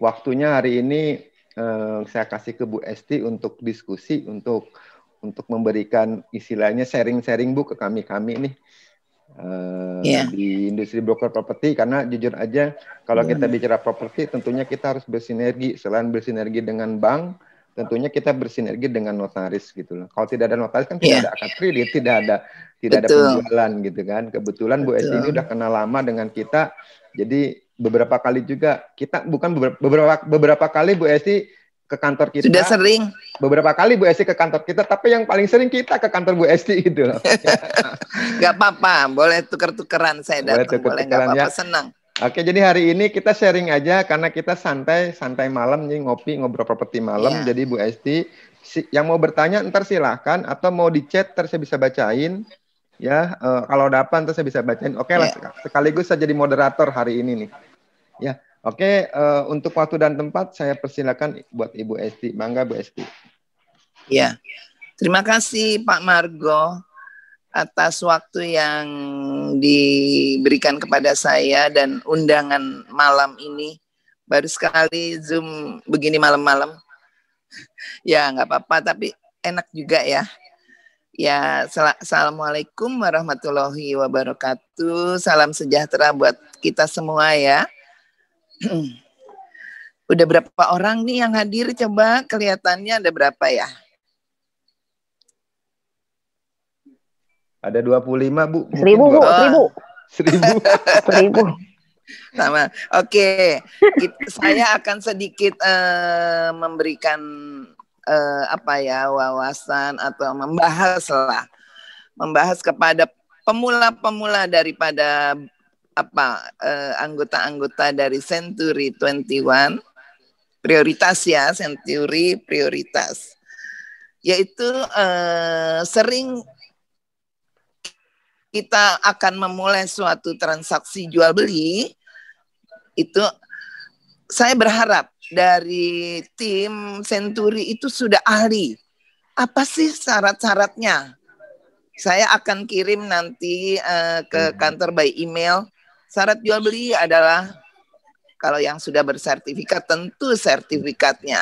waktunya hari ini saya kasih ke Bu Esti untuk diskusi, untuk memberikan istilahnya sharing-sharing Bu ke kami nih. Di industri broker properti, karena jujur aja kalau kita bicara properti tentunya kita harus bersinergi. Selain bersinergi dengan bank, tentunya kita bersinergi dengan notaris gitu loh. Kalau tidak ada notaris kan tidak ada akad kredit, tidak ada penjualan gitu kan. Kebetulan Bu Esti ini udah kenal lama dengan kita, jadi beberapa kali juga kita, bukan beberapa kali Bu Esti ke kantor kita. Sudah sering. Beberapa kali Bu Esti ke kantor kita, tapi yang paling sering kita ke kantor Bu Esti gitu loh. Gak apa-apa, boleh tuker-tukeran saya datang, boleh nggak apa-apa, senang. Oke, jadi hari ini kita sharing aja karena kita santai malam nih, ngobrol properti malam. Jadi Bu Esti, yang mau bertanya ntar silahkan, atau mau di chat ntar saya bisa bacain ya. Kalau ada apa ntar saya bisa bacain. Oke lah, sekaligus saya jadi moderator hari ini nih. Ya, oke. Untuk waktu dan tempat saya persilakan buat Ibu Esti. Mangga Bu Esti. Ya, terima kasih Pak Margo atas waktu yang diberikan kepada saya dan undangan malam ini. Baru sekali Zoom begini malam-malam. Ya, nggak apa-apa, tapi enak juga ya. Ya, assalamualaikum warahmatullahi wabarakatuh. Salam sejahtera buat kita semua ya. Udah berapa orang nih yang hadir? Coba kelihatannya ada berapa ya? Ada 25 Bu. 1000 Bu, 1000. Sama. Oke. Saya akan sedikit memberikan wawasan atau membahas kepada pemula-pemula daripada anggota-anggota dari Century 21. Prioritas ya, Century prioritas. Yaitu sering kita akan memulai suatu transaksi jual beli, itu saya berharap dari tim Century itu sudah ahli. Apa sih syarat-syaratnya? Saya akan kirim nanti ke kantor by email. Syarat jual beli adalah kalau yang sudah bersertifikat tentu sertifikatnya.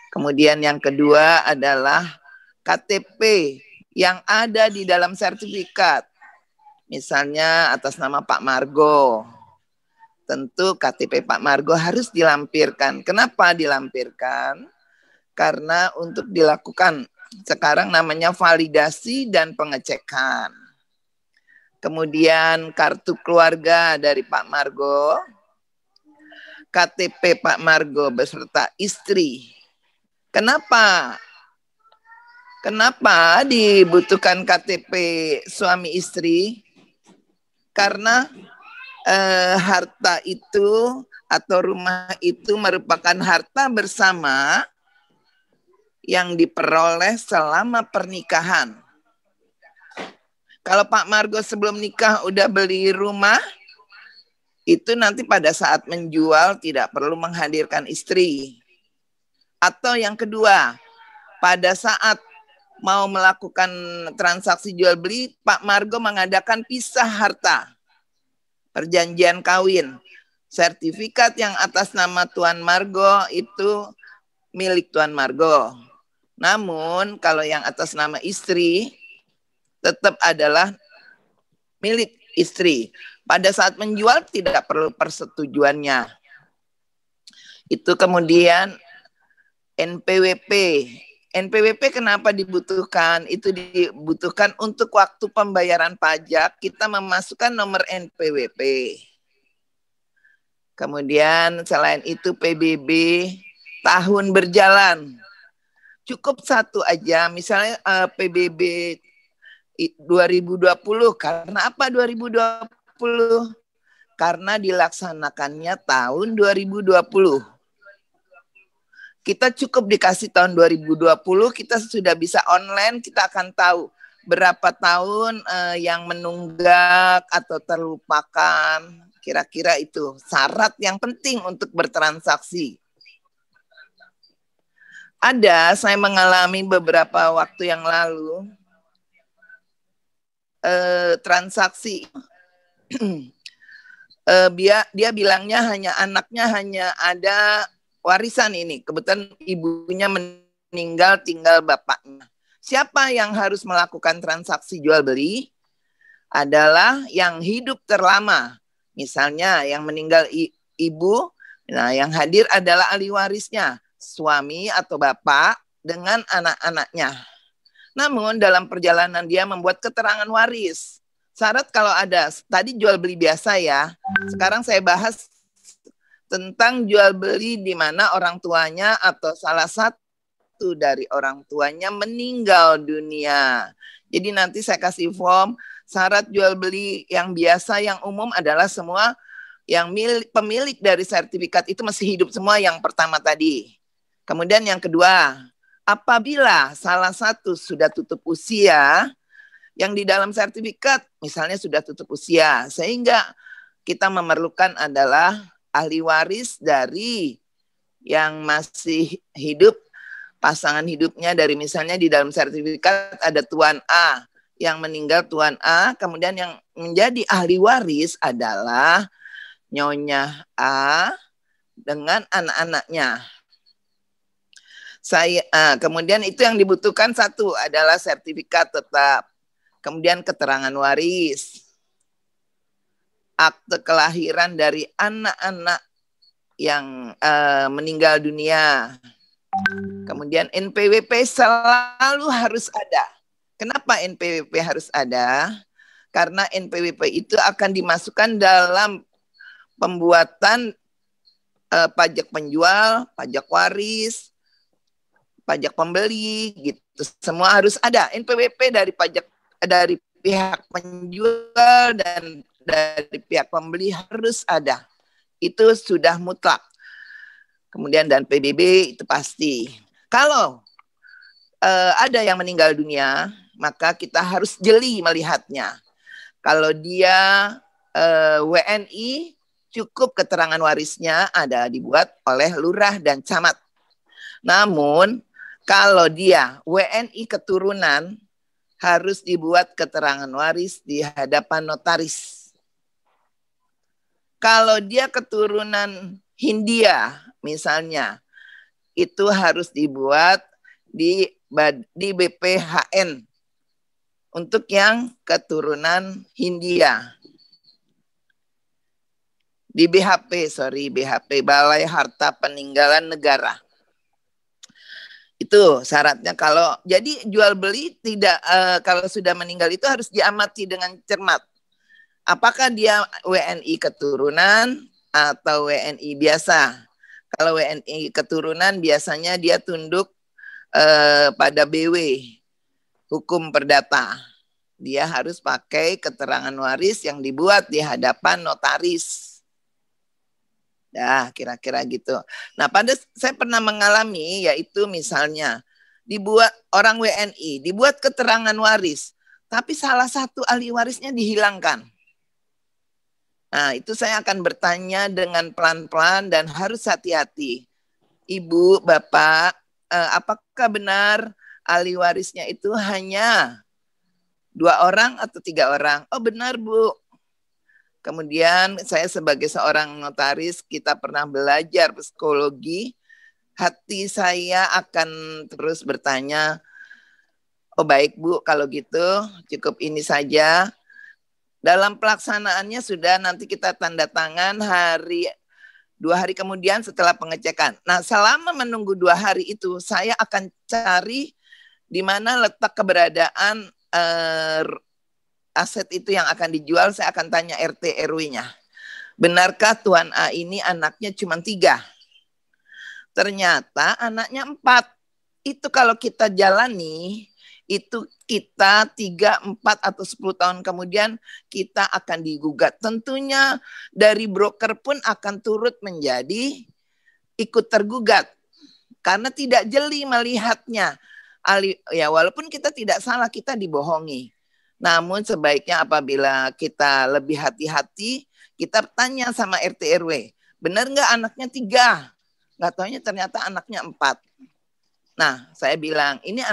Kemudian yang kedua adalah KTP yang ada di dalam sertifikat. Misalnya atas nama Pak Margo. Tentu KTP Pak Margo harus dilampirkan. Kenapa dilampirkan? Karena untuk dilakukan sekarang namanya validasi dan pengecekan. Kemudian kartu keluarga dari Pak Margo, KTP Pak Margo beserta istri. Kenapa dibutuhkan KTP suami istri? Karena harta itu atau rumah itu merupakan harta bersama yang diperoleh selama pernikahan. Kalau Pak Margo sebelum nikah udah beli rumah, itu nanti pada saat menjual tidak perlu menghadirkan istri. Atau yang kedua, pada saat mau melakukan transaksi jual beli, Pak Margo mengadakan pisah harta. Perjanjian kawin. Sertifikat yang atas nama Tuan Margo itu milik Tuan Margo. Namun kalau yang atas nama istri tetap adalah milik istri. Pada saat menjual tidak perlu persetujuannya. Itu kemudian NPWP. NPWP kenapa dibutuhkan? Itu dibutuhkan untuk waktu pembayaran pajak, kita memasukkan nomor NPWP. Kemudian selain itu PBB tahun berjalan. Cukup satu aja, misalnya PBB 2020. Karena apa 2020? Karena dilaksanakannya tahun 2020. Kita cukup dikasih tahun 2020, kita sudah bisa online, kita akan tahu berapa tahun yang menunggak atau terlupakan. Kira-kira itu syarat yang penting untuk bertransaksi. Saya mengalami beberapa waktu yang lalu, transaksi dia bilangnya anaknya hanya ada warisan ini. Kebetulan ibunya meninggal, tinggal bapaknya. Siapa yang harus melakukan transaksi jual beli? Adalah yang hidup terlama. Misalnya yang meninggal ibu, nah yang hadir adalah ahli warisnya, suami atau bapak dengan anak-anaknya. Namun dalam perjalanan dia membuat keterangan waris. Syarat kalau ada, tadi jual beli biasa ya. Sekarang saya bahas tentang jual beli di mana orang tuanya atau salah satu dari orang tuanya meninggal dunia. Jadi nanti saya kasih form, syarat jual beli yang biasa, yang umum adalah semua yang pemilik dari sertifikat itu masih hidup semua yang pertama tadi. Kemudian yang kedua, apabila salah satu sudah tutup usia, yang di dalam sertifikat misalnya sudah tutup usia, sehingga kita memerlukan adalah ahli waris dari yang masih hidup, pasangan hidupnya dari misalnya di dalam sertifikat ada Tuan A, yang meninggal Tuan A, kemudian yang menjadi ahli waris adalah Nyonya A dengan anak-anaknya. Kemudian itu yang dibutuhkan satu adalah sertifikat tetap. Kemudian keterangan waris, akte kelahiran dari anak-anak yang meninggal dunia. Kemudian NPWP selalu harus ada. Kenapa NPWP harus ada? Karena NPWP itu akan dimasukkan dalam pembuatan pajak penjual, pajak waris, pajak pembeli, gitu. Semua harus ada NPWP dari pihak penjual dan dari pihak pembeli harus ada. Itu sudah mutlak. Kemudian dan PBB itu pasti. Kalau ada yang meninggal dunia, maka kita harus jeli melihatnya. Kalau dia WNI, cukup keterangan warisnya ada dibuat oleh lurah dan camat. Namun kalau dia WNI keturunan, harus dibuat keterangan waris di hadapan notaris. Kalau dia keturunan Hindia misalnya, itu harus dibuat di BPHN untuk yang keturunan Hindia. Di BHP, Balai Harta Peninggalan Negara. Itu syaratnya. Kalau jadi jual beli tidak kalau sudah meninggal itu harus diamati dengan cermat. Apakah dia WNI keturunan atau WNI biasa? Kalau WNI keturunan biasanya dia tunduk pada BW, hukum perdata. Dia harus pakai keterangan waris yang dibuat di hadapan notaris. Ya, kira-kira gitu. Nah, saya pernah mengalami, yaitu misalnya dibuat orang WNI, dibuat keterangan waris, tapi salah satu ahli warisnya dihilangkan. Nah, itu saya akan bertanya dengan pelan-pelan dan harus hati-hati. Ibu, Bapak, apakah benar ahli warisnya itu hanya 2 orang atau 3 orang? Oh, benar, Bu. Kemudian saya sebagai seorang notaris, kita pernah belajar psikologi, hati saya akan terus bertanya, oh baik Bu, kalau gitu cukup ini saja. Dalam pelaksanaannya sudah nanti kita tanda tangan 2 hari kemudian setelah pengecekan. Nah, selama menunggu 2 hari itu, saya akan cari di mana letak keberadaan aset itu yang akan dijual. Saya akan tanya RT RW-nya. Benarkah Tuan A ini anaknya cuma 3? Ternyata anaknya 4. Itu kalau kita jalani, itu kita 3, 4, atau 10 tahun kemudian kita akan digugat. Tentunya dari broker pun akan turut menjadi ikut tergugat. Karena tidak jeli melihatnya. Ya walaupun kita tidak salah, kita dibohongi. Namun sebaiknya apabila kita lebih hati-hati, kita tanya sama RT RW, benar nggak anaknya 3? Nggak taunya ternyata anaknya 4. Nah, saya bilang, ini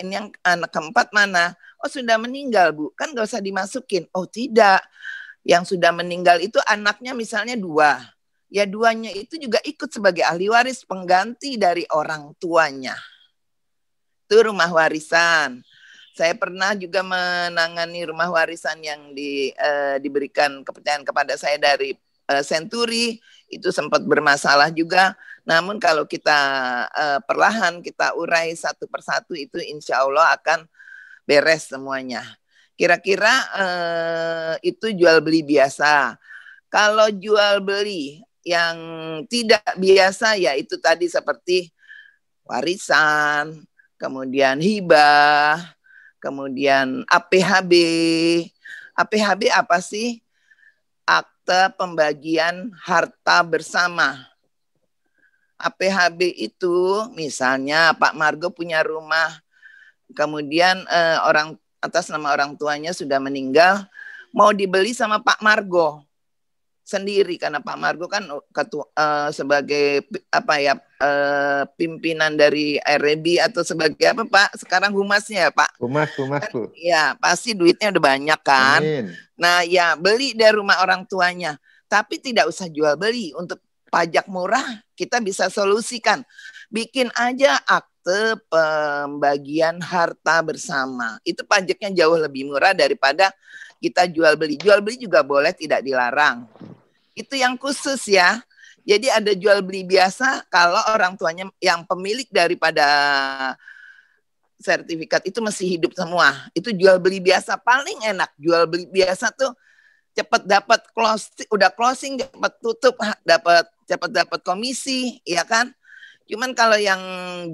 yang anak keempat mana? Oh, sudah meninggal, Bu. Kan nggak usah dimasukin. Oh, tidak. Yang sudah meninggal itu anaknya misalnya 2. Ya 2-nya itu juga ikut sebagai ahli waris pengganti dari orang tuanya. Itu rumah warisan. Saya pernah juga menangani rumah warisan yang diberikan kepercayaan kepada saya dari Century. Itu sempat bermasalah juga. Namun kalau kita perlahan kita urai satu persatu itu insya Allah akan beres semuanya. Kira-kira itu jual beli biasa. Kalau jual beli yang tidak biasa ya itu tadi seperti warisan, kemudian hibah, kemudian APHB. APHB apa sih? Akte pembagian harta bersama. APHB itu misalnya Pak Margo punya rumah, kemudian orang atas nama orang tuanya sudah meninggal, mau dibeli sama Pak Margo sendiri karena Pak Margo kan sebagai pimpinan dari RB atau sebagai apa Pak sekarang humasnya ya Pak? Humas Kan, tuh. ya pasti duitnya udah banyak kan. Amin. Nah ya beli dari rumah orang tuanya, tapi tidak usah jual beli. Untuk pajak murah kita bisa solusikan, bikin aja akte pembagian harta bersama. Itu pajaknya jauh lebih murah daripada kita jual beli. Jual beli juga boleh, tidak dilarang. Itu yang khusus ya. Jadi ada jual beli biasa kalau orang tuanya yang pemilik daripada sertifikat itu masih hidup semua. Itu jual beli biasa paling enak. Jual beli biasa tuh cepat dapat closing, cepat tutup, cepat dapat komisi, ya kan? Cuman kalau yang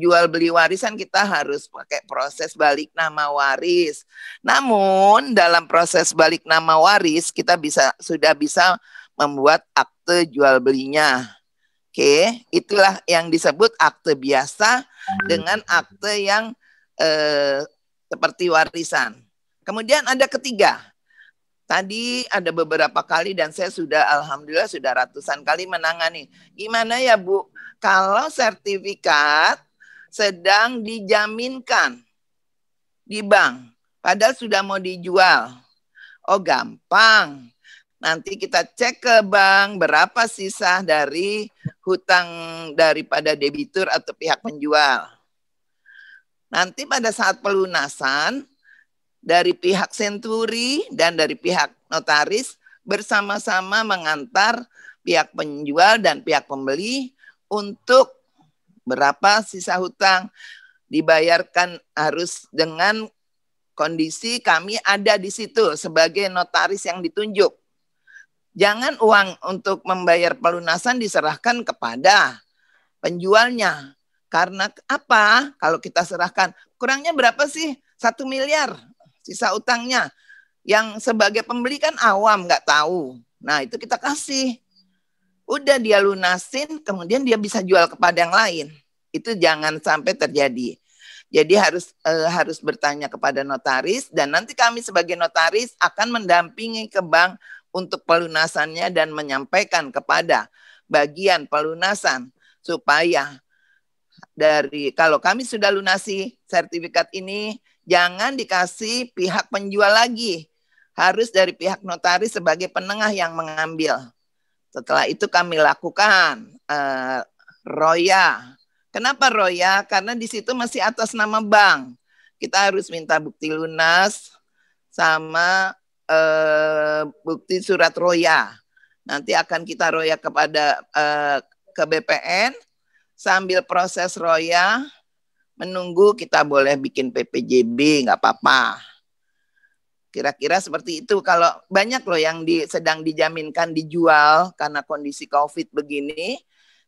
jual beli warisan kita harus pakai proses balik nama waris. Namun dalam proses balik nama waris kita sudah bisa membuat akte jual belinya. Oke, itulah yang disebut akte biasa dengan akte yang seperti warisan. Kemudian ada ketiga. Tadi ada beberapa kali dan saya alhamdulillah sudah ratusan kali menangani. Gimana ya Bu? Kalau sertifikat sedang dijaminkan di bank, padahal sudah mau dijual. Oh gampang. Nanti kita cek ke bank berapa sisa dari hutang daripada debitur atau pihak penjual. Nanti pada saat pelunasan, dari pihak Century dan dari pihak notaris bersama-sama mengantar pihak penjual dan pihak pembeli untuk berapa sisa hutang dibayarkan harus dengan kondisi kami ada di situ sebagai notaris yang ditunjuk. Jangan uang untuk membayar pelunasan diserahkan kepada penjualnya. Karena apa? Kalau kita serahkan, kurangnya berapa sih? 1 miliar sisa utangnya. Yang sebagai pembeli kan awam, nggak tahu. Nah itu kita kasih. Udah dia lunasin, kemudian dia bisa jual kepada yang lain. Itu jangan sampai terjadi. Jadi harus bertanya kepada notaris dan nanti kami sebagai notaris akan mendampingi ke bank untuk pelunasannya dan menyampaikan kepada bagian pelunasan supaya kalau kami sudah lunasi sertifikat ini, jangan dikasih pihak penjual lagi. Harus dari pihak notaris sebagai penengah yang mengambil. Setelah itu kami lakukan roya. Kenapa roya? Karena di situ masih atas nama bank. Kita harus minta bukti lunas sama bukti surat roya. Nanti akan kita roya kepada ke BPN. Sambil proses roya, menunggu kita boleh bikin PPJB, nggak apa-apa. Kira-kira seperti itu. Kalau banyak loh yang sedang dijaminkan dijual karena kondisi COVID begini,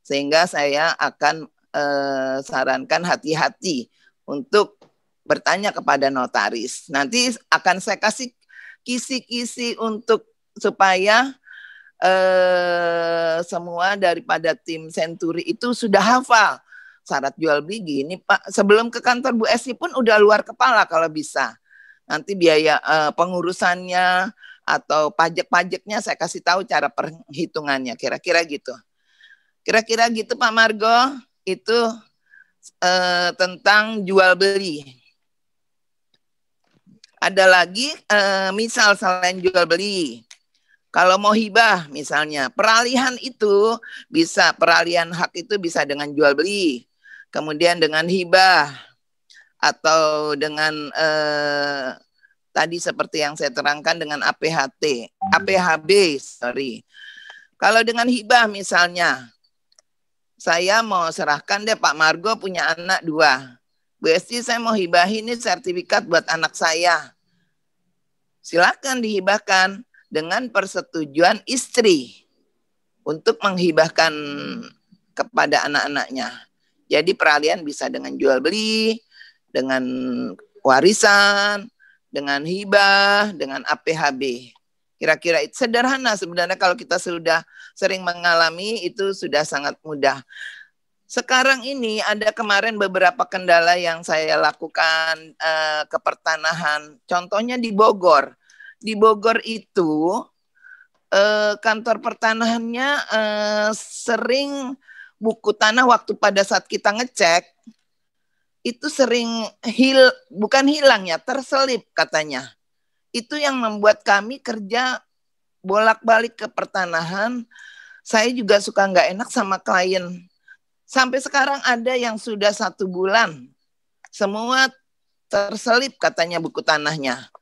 sehingga saya akan sarankan hati-hati untuk bertanya kepada notaris. Nanti akan saya kasih kisi-kisi supaya semua daripada tim Century itu sudah hafal syarat jual beli gini Pak. Sebelum ke kantor Bu Esi pun udah luar kepala kalau bisa. Nanti biaya pengurusannya atau pajak-pajaknya saya kasih tahu cara perhitungannya. Kira-kira gitu. Kira-kira gitu Pak Margo. Itu tentang jual beli. Ada lagi misal selain jual beli. Kalau mau hibah misalnya, peralihan hak itu bisa dengan jual beli, kemudian dengan hibah, atau dengan tadi seperti yang saya terangkan dengan APHB, sorry. Kalau dengan hibah misalnya, saya mau serahkan deh Pak Margo punya anak 2. Bu Esti, saya mau hibahin ini sertifikat buat anak saya. Silakan dihibahkan dengan persetujuan istri untuk menghibahkan kepada anak-anaknya. Jadi peralihan bisa dengan jual beli, dengan warisan, dengan hibah, dengan APHB. Kira-kira itu sederhana sebenarnya, kalau kita sudah sering mengalami itu sudah sangat mudah. Sekarang ini ada kemarin beberapa kendala yang saya lakukan ke pertanahan. Contohnya di Bogor. Di Bogor itu kantor pertanahannya sering buku tanah waktu pada saat kita ngecek itu sering bukan hilang ya, terselip katanya. Itu yang membuat kami kerja bolak-balik ke pertanahan. Saya juga suka nggak enak sama klien. Sampai sekarang ada yang sudah 1 bulan. Semua terselip katanya buku tanahnya.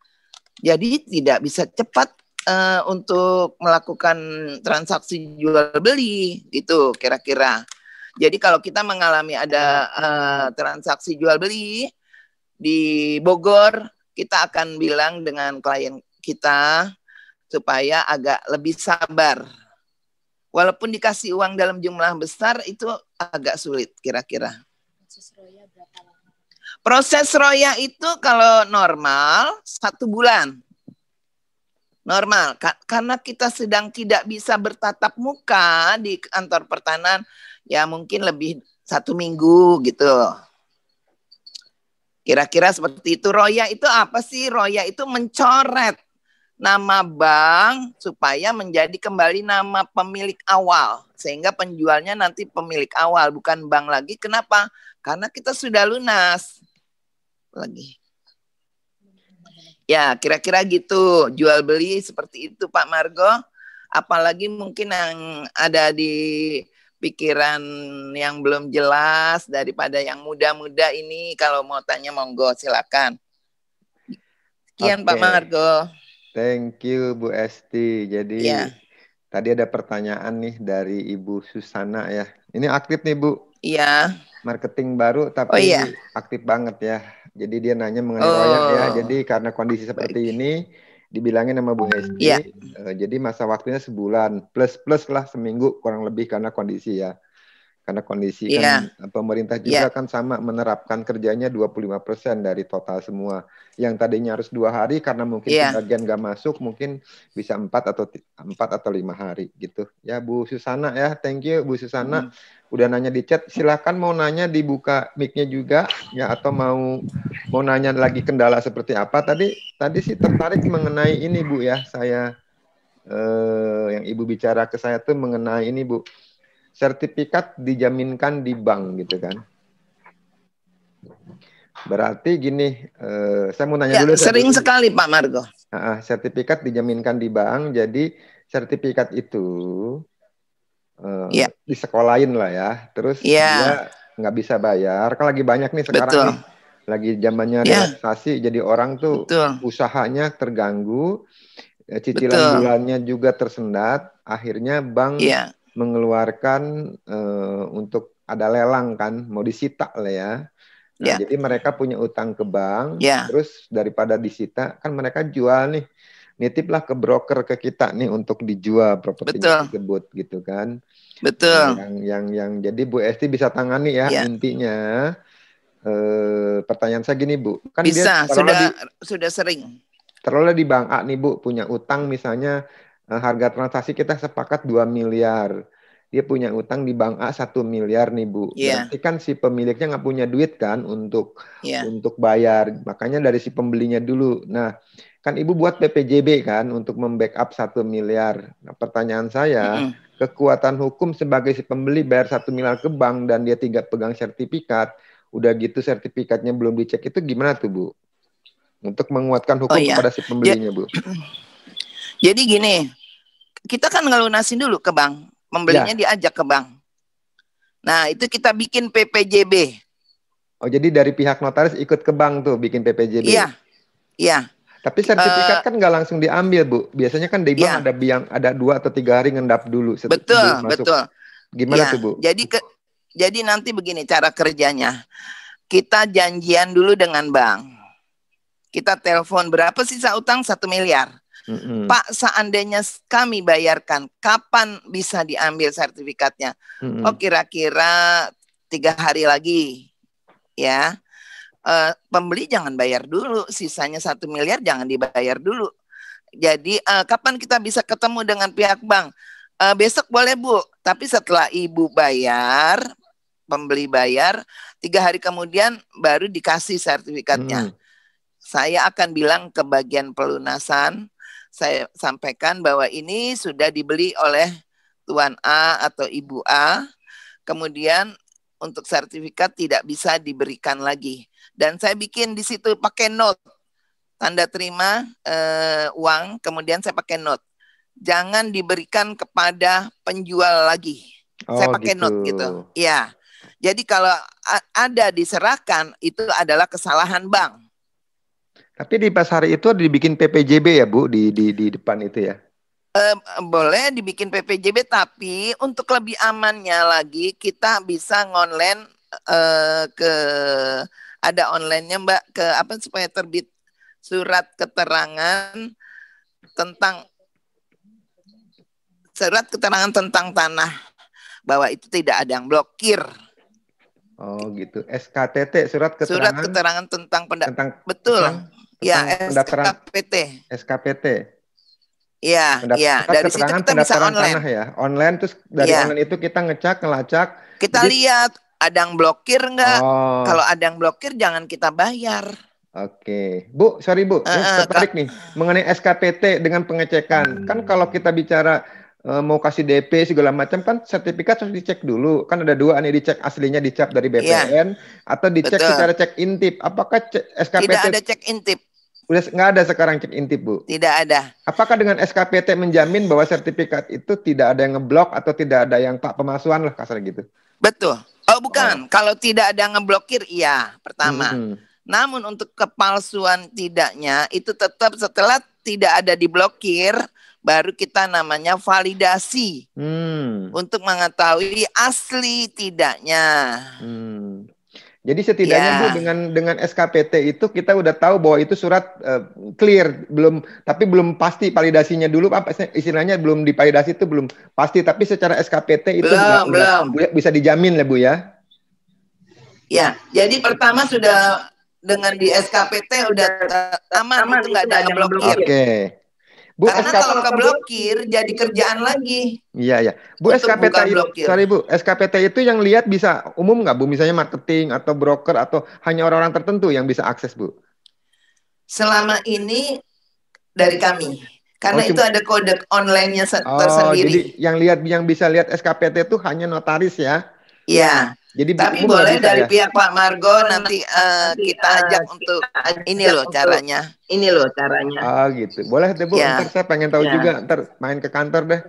Jadi tidak bisa cepat untuk melakukan transaksi jual beli gitu kira-kira. Jadi kalau kita mengalami ada transaksi jual beli di Bogor, kita akan bilang dengan klien kita supaya agak lebih sabar. Walaupun dikasih uang dalam jumlah besar itu agak sulit kira-kira. Proses roya itu kalau normal 1 bulan. Normal, karena kita sedang tidak bisa bertatap muka di kantor pertanahan, ya mungkin lebih 1 minggu gitu. Kira-kira seperti itu. Roya itu apa sih? Roya itu mencoret nama bank supaya menjadi kembali nama pemilik awal. Sehingga penjualnya nanti pemilik awal, bukan bank lagi. Kenapa? Karena kita sudah lunas. Lagi. Ya, kira-kira gitu. Jual beli seperti itu Pak Margo. Apalagi mungkin yang ada di pikiran yang belum jelas daripada yang muda-muda ini, kalau mau tanya monggo silakan. Sekian Pak Margo. Thank you Bu Esti. Jadi tadi ada pertanyaan nih dari Ibu Susana ya. Ini aktif nih Bu. Iya. Marketing baru tapi aktif banget ya. Jadi dia nanya mengenai roya ya. Jadi karena kondisi seperti ini dibilangin sama Bu Esti. Jadi masa waktunya sebulan plus lah seminggu kurang lebih karena kondisi ya. Karena kondisi kan pemerintah juga kan sama menerapkan kerjanya 25% dari total semua. Yang tadinya harus 2 hari karena mungkin sebagian nggak masuk, mungkin bisa 4 atau 5 hari gitu. Ya Bu Susana ya, thank you Bu Susana. Udah nanya di chat, silakan mau nanya dibuka mic-nya juga ya, atau mau nanya lagi kendala seperti apa. Tadi sih tertarik mengenai ini Bu ya, saya yang Ibu bicara ke saya tuh mengenai ini Bu. Sertifikat dijaminkan di bank gitu kan. Berarti gini, saya mau nanya dulu. Sering sekali Pak Margo. Sertifikat dijaminkan di bank, jadi sertifikat itu disekolahin lah ya. Terus dia nggak bisa bayar. Kan lagi banyak nih sekarang nih. Lagi zamannya relaksasi, jadi orang tuh usahanya terganggu, cicilan bulannya juga tersendat. Akhirnya bank mengeluarkan untuk ada lelang kan, mau disita lah ya. Nah, jadi mereka punya utang ke bank, terus daripada disita, kan mereka jual nih, nitiplah ke broker ke kita nih untuk dijual propertinya tersebut gitu kan. Betul. Yang jadi Bu Esti bisa tangani ya intinya. Pertanyaan saya gini Bu, kan bisa, sudah sering. Terlalu di bank A nih Bu, punya utang misalnya harga transaksi kita sepakat 2 miliar. Dia punya utang di bank A 1 miliar nih Bu. Berarti kan si pemiliknya nggak punya duit kan untuk bayar. Makanya dari si pembelinya dulu. Nah, kan Ibu buat PPJB kan untuk membackup 1 miliar. Nah, pertanyaan saya, kekuatan hukum sebagai si pembeli bayar 1 miliar ke bank dan dia tidak pegang sertifikat, udah gitu sertifikatnya belum dicek, itu gimana tuh Bu? Untuk menguatkan hukum kepada si pembelinya Bu. Jadi gini, kita kan ngelunasin dulu ke bank, membelinya diajak ke bank. Nah, itu kita bikin PPJB. Oh, jadi dari pihak notaris ikut ke bank tuh bikin PPJB. Iya. Iya. Tapi sertifikat kan nggak langsung diambil, Bu. Biasanya kan di bank ada 2 atau 3 hari ngendap dulu. Betul, betul. Gimana tuh, Bu? Jadi nanti begini cara kerjanya. Kita janjian dulu dengan bank. Kita telepon berapa sisa utang 1 miliar. Pak, seandainya kami bayarkan, kapan bisa diambil sertifikatnya? Oh, kira-kira 3 hari lagi, ya. Pembeli jangan bayar dulu, sisanya 1 miliar jangan dibayar dulu. Jadi kapan kita bisa ketemu dengan pihak bank? Besok boleh, Bu, tapi setelah Ibu bayar, pembeli bayar, 3 hari kemudian baru dikasih sertifikatnya. Saya akan bilang ke bagian pelunasan, saya sampaikan bahwa ini sudah dibeli oleh Tuan A atau Ibu A, kemudian untuk sertifikat tidak bisa diberikan lagi. Dan saya bikin di situ pakai note, tanda terima uang, kemudian saya pakai note. Jangan diberikan kepada penjual lagi. Saya pakai note gitu. Ya. Jadi kalau ada diserahkan, itu adalah kesalahan bank. Tapi di pas hari itu ada dibikin PPJB ya, Bu, di depan itu ya? Boleh dibikin PPJB, tapi untuk lebih amannya lagi kita bisa ngonline ada online-nya, Mbak, ke apa supaya terbit surat keterangan tentang tanah bahwa itu tidak ada yang blokir. Oh gitu. SKTT, surat keterangan tentang betul. Ya, SKPT. SKPT. Iya, iya. Dari situ kita bisa online. Tanah ya. Online, terus dari online itu kita ngelacak. Kita lihat ada yang blokir nggak. Kalau ada yang blokir jangan kita bayar. Oke. Bu, sorry Bu, tertarik nih mengenai SKPT dengan pengecekan. Kan kalau kita bicara mau kasih DP segala macam kan sertifikat harus dicek dulu. Kan ada 2 nih, dicek aslinya dicap dari BPN atau dicek secara cek intip. Apakah SKPT tidak ada cek intip? Udah nggak ada sekarang cek intip, Bu? Tidak ada. Apakah dengan SKPT menjamin bahwa sertifikat itu tidak ada yang ngeblok atau tidak ada yang pemalsuan lah kasar gitu? Betul. Oh bukan, kalau tidak ada yang ngeblokir iya pertama. Namun untuk kepalsuan tidaknya itu tetap setelah tidak ada diblokir baru kita namanya validasi untuk mengetahui asli tidaknya. Jadi setidaknya Bu dengan SKPT itu kita udah tahu bahwa itu surat clear, tapi belum pasti validasinya dulu apa istilahnya belum divalidasi itu belum pasti, tapi secara SKPT itu belum bisa dijamin lah Bu ya. Ya, jadi pertama sudah dengan di SKPT udah aman itu nggak ada yang ngeblokir. Oke. Bu, karena kalau keblokir jadi kerjaan lagi. Iya. Bu, SKPT itu, sorry Bu, SKPT itu yang lihat bisa umum nggak Bu? Misalnya marketing atau broker atau hanya orang-orang tertentu yang bisa akses Bu? Selama ini dari kami. Karena itu ada kode online-nya tersendiri. Jadi yang bisa lihat SKPT itu hanya notaris ya? Iya. Jadi tapi boleh dari pihak Pak Margo nanti kita ajak untuk ini loh caranya. Ah gitu. Boleh deh Bu, ntar saya pengen tahu juga, ntar main ke kantor deh.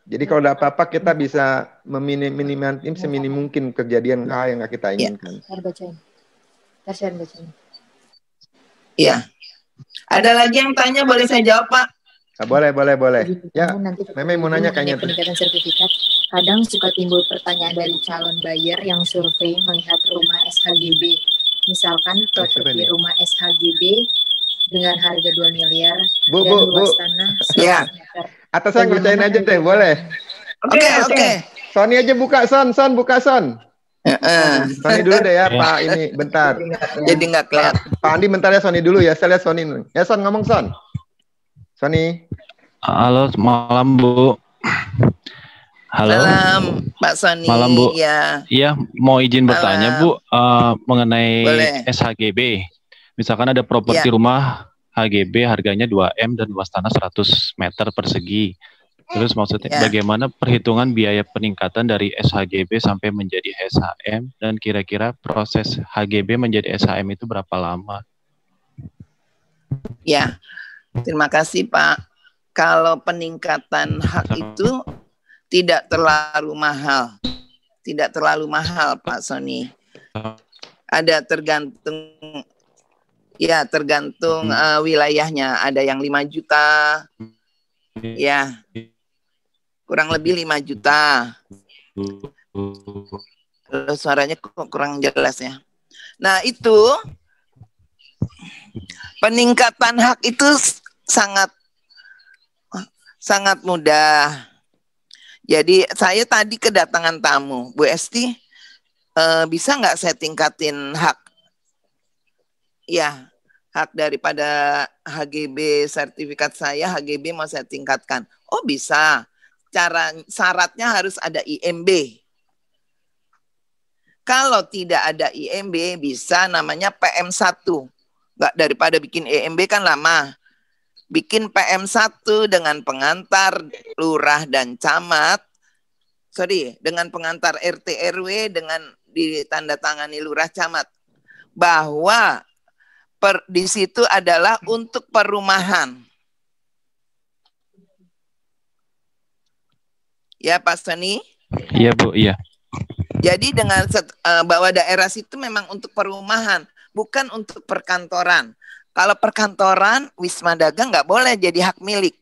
Jadi kalau ada apa-apa kita bisa meminimalisir seminim mungkin kejadian hal yang nggak kita inginkan. Bacain. Iya. Ada lagi yang tanya, boleh saya jawab Pak? Boleh. Ya, Meme mau nanya kayaknya. Peningkatan sertifikat, kadang suka timbul pertanyaan dari calon buyer yang survei melihat rumah SHGB. Misalkan properti rumah SHGB dengan harga 2 miliar dan luas tanah 100 meter. Atau saya ngerjain aja deh, boleh? Oke. Sony aja buka, Son buka, Son. Sony dulu deh ya, Pak, ini bentar. Jadi nggak kelihatan. Pak Andi bentar ya, Sony dulu ya, saya lihat Sony. Ya, Son, ngomong, Son. Sony. Halo, malam Bu. Halo. Malam, Pak Sony. Malam Bu. Ya. Iya, mau izin bertanya Bu mengenai SHGB. Misalkan ada properti rumah HGB harganya 2M dan luas tanah 100 meter persegi. Terus maksudnya bagaimana perhitungan biaya peningkatan dari SHGB sampai menjadi SHM dan kira-kira proses HGB menjadi SHM itu berapa lama? Ya. Terima kasih Pak. Kalau peningkatan hak itu tidak terlalu mahal. Tidak terlalu mahal, Pak Sony. Ada tergantung wilayahnya. Ada yang 5 juta. Ya. Kurang lebih 5 juta. Suaranya kurang jelas ya. Nah, itu peningkatan hak itu sangat mudah. Jadi saya tadi kedatangan tamu, Bu Esti, bisa nggak saya tingkatin hak? Ya, hak daripada HGB sertifikat saya, HGB mau saya tingkatkan. Oh bisa. Syaratnya harus ada IMB. Kalau tidak ada IMB bisa namanya PM1. Nggak, daripada bikin IMB kan lama. Bikin PM1 dengan pengantar lurah dan camat. Dengan pengantar RT RW dengan ditandatangani lurah camat. Bahwa di situ adalah untuk perumahan. Ya Pak Sony? Iya Bu, iya. Jadi dengan bahwa daerah situ memang untuk perumahan, bukan untuk perkantoran. Kalau perkantoran, Wisma Dagang nggak boleh jadi hak milik.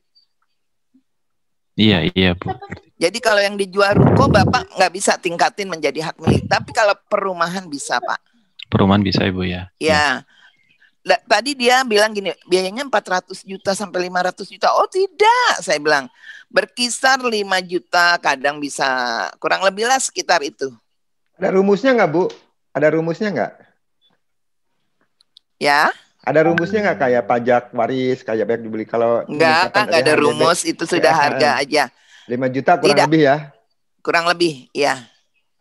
Iya, iya Bu. Jadi kalau yang dijual ruko, Bapak nggak bisa tingkatin menjadi hak milik. Tapi kalau perumahan bisa, Pak. Perumahan bisa Ibu ya. Ya. Tadi dia bilang gini, biayanya 400 juta sampai 500 juta. Oh tidak, saya bilang. Berkisar 5 juta, kadang bisa kurang lebih lah sekitar itu. Ada rumusnya nggak, Bu? Ada rumusnya nggak? Ya. Ada rumusnya nggak kayak pajak waris, kayak banyak dibeli kalau nggak ada rumus, itu sudah harga aja. 5 juta kurang lebih ya? Kurang lebih, ya.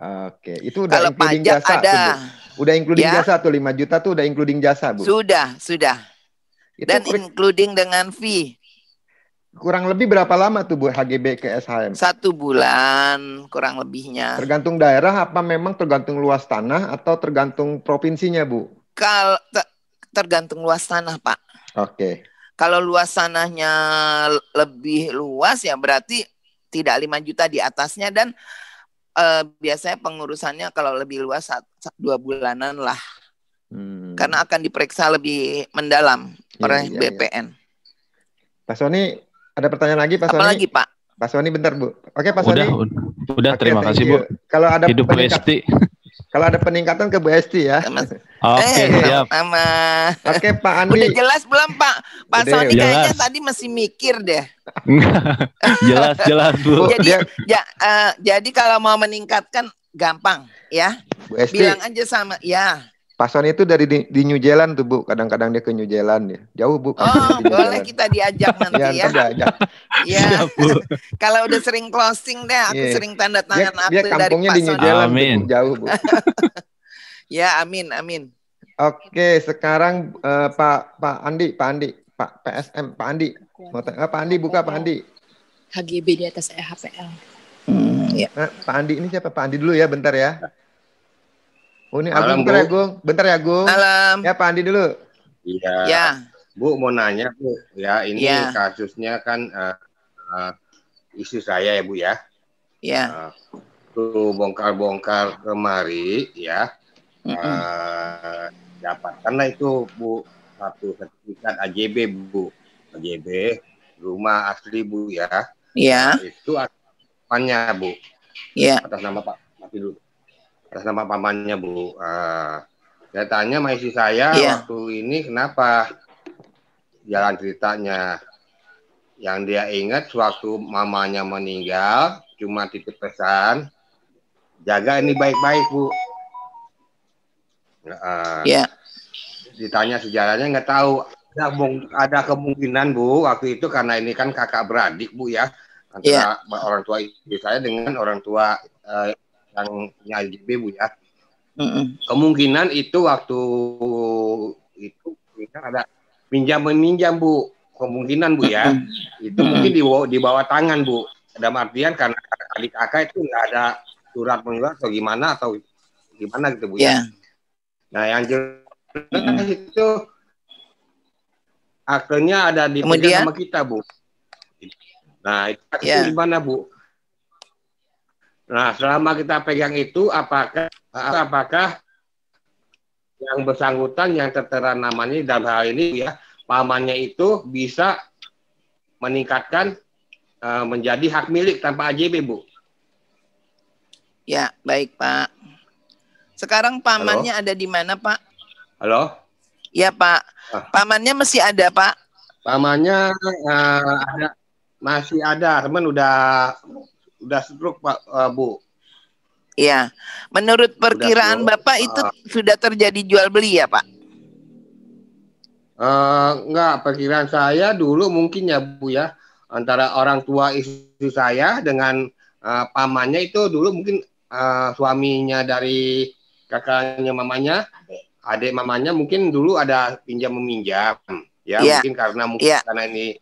Oke, itu udah kalau including pajak jasa ada. tuh, Bu. Udah including jasa tuh 5 juta tuh udah including jasa, Bu. Sudah. Itu dan including dengan fee. Kurang lebih berapa lama tuh Bu HGB ke SHM? 1 bulan kurang lebihnya. Tergantung daerah apa memang tergantung luas tanah atau tergantung provinsinya, Bu? Kalau tergantung luas tanah, Pak. Oke. Kalau luas tanahnya lebih luas ya berarti tidak 5 juta di atasnya dan biasanya pengurusannya kalau lebih luas 2 bulanan lah. Karena akan diperiksa lebih mendalam oleh BPN. Pak Sony, ada pertanyaan lagi Pak Sony? Apa lagi Pak? Pak Sony bentar Bu. Oke Pak Sony. Udah terima kasih Bu. Kalau ada hidup Bu Esti. Kalau ada peningkatan ke Bu Esti ya. Oke, siap. Oke Pak Andi. Udah jelas belum Pak? Pak Sony kayaknya tadi masih mikir deh. jelas Bu. Jadi kalau mau meningkatkan gampang ya. Bu Esti. Bilang aja sama ya. Pak Sony itu dari di New Zealand tuh Bu, kadang-kadang dia ke New Zealand ya, jauh Bu. Boleh kita diajak nanti ya. Ya. Kalau udah sering closing deh, aku sering tanda tangan dia dari Pak di New Zealand, amin. Bu, jauh Bu. Ya amin. Oke, sekarang Pak PSM, Pak Andi, Pak Andi buka Pak Andi. HGB di atas HPL. Ya. Nah, Pak Andi ini siapa? Pak Andi dulu ya, bentar ya. Oh ini Agung, bentar ya Gung. Malam. Ya Pak Andi dulu. Iya. Ya. Bu mau nanya Bu, ya ini kasusnya kan istri saya ya Bu ya. Ya. Tuh bongkar-bongkar kemari ya. Dapatkanlah itu Bu satu sertifikat AJB Bu, AJB rumah asli Bu ya. Iya. Itu pamannya Bu. Iya. Atas nama Pak mati dulu. Atas nama pamannya Bu. Saya tanya sama istri saya waktu ini kenapa jalan ceritanya. Yang dia ingat sewaktu mamanya meninggal cuma titip pesan jaga ini baik-baik Bu. Ditanya sejarahnya nggak tahu. Ada kemungkinan Bu waktu itu karena ini kan kakak beradik Bu ya antara orang tua istri saya dengan orang tua yang AJB Bu ya. Kemungkinan itu waktu itu ada minjam Bu, kemungkinan Bu ya. Itu mungkin di bawah tangan Bu. Dalam artian karena adik kakak itu nggak ada surat mengikat atau gimana gitu Bu ya. Nah yang jelas itu aktenya ada di sama kita Bu. Nah, itu gimana, Bu? Nah, selama kita pegang itu, apakah yang bersangkutan yang tertera namanya dalam hal ini ya, pamannya itu bisa meningkatkan menjadi hak milik tanpa AJB, Bu? Ya, baik, Pak. Sekarang pamannya ada di mana, Pak? Halo? Ya, Pak. Pamannya masih ada, Pak? Pamannya masih ada, teman udah stroke, Pak, Bu. Iya. Menurut perkiraan Bapak itu sudah terjadi jual beli ya, Pak? Enggak, perkiraan saya dulu mungkin ya, Bu ya, antara orang tua istri saya dengan pamannya itu dulu mungkin suaminya dari kakaknya mamanya, adik mamanya mungkin dulu ada pinjam meminjam ya, mungkin karena karena ini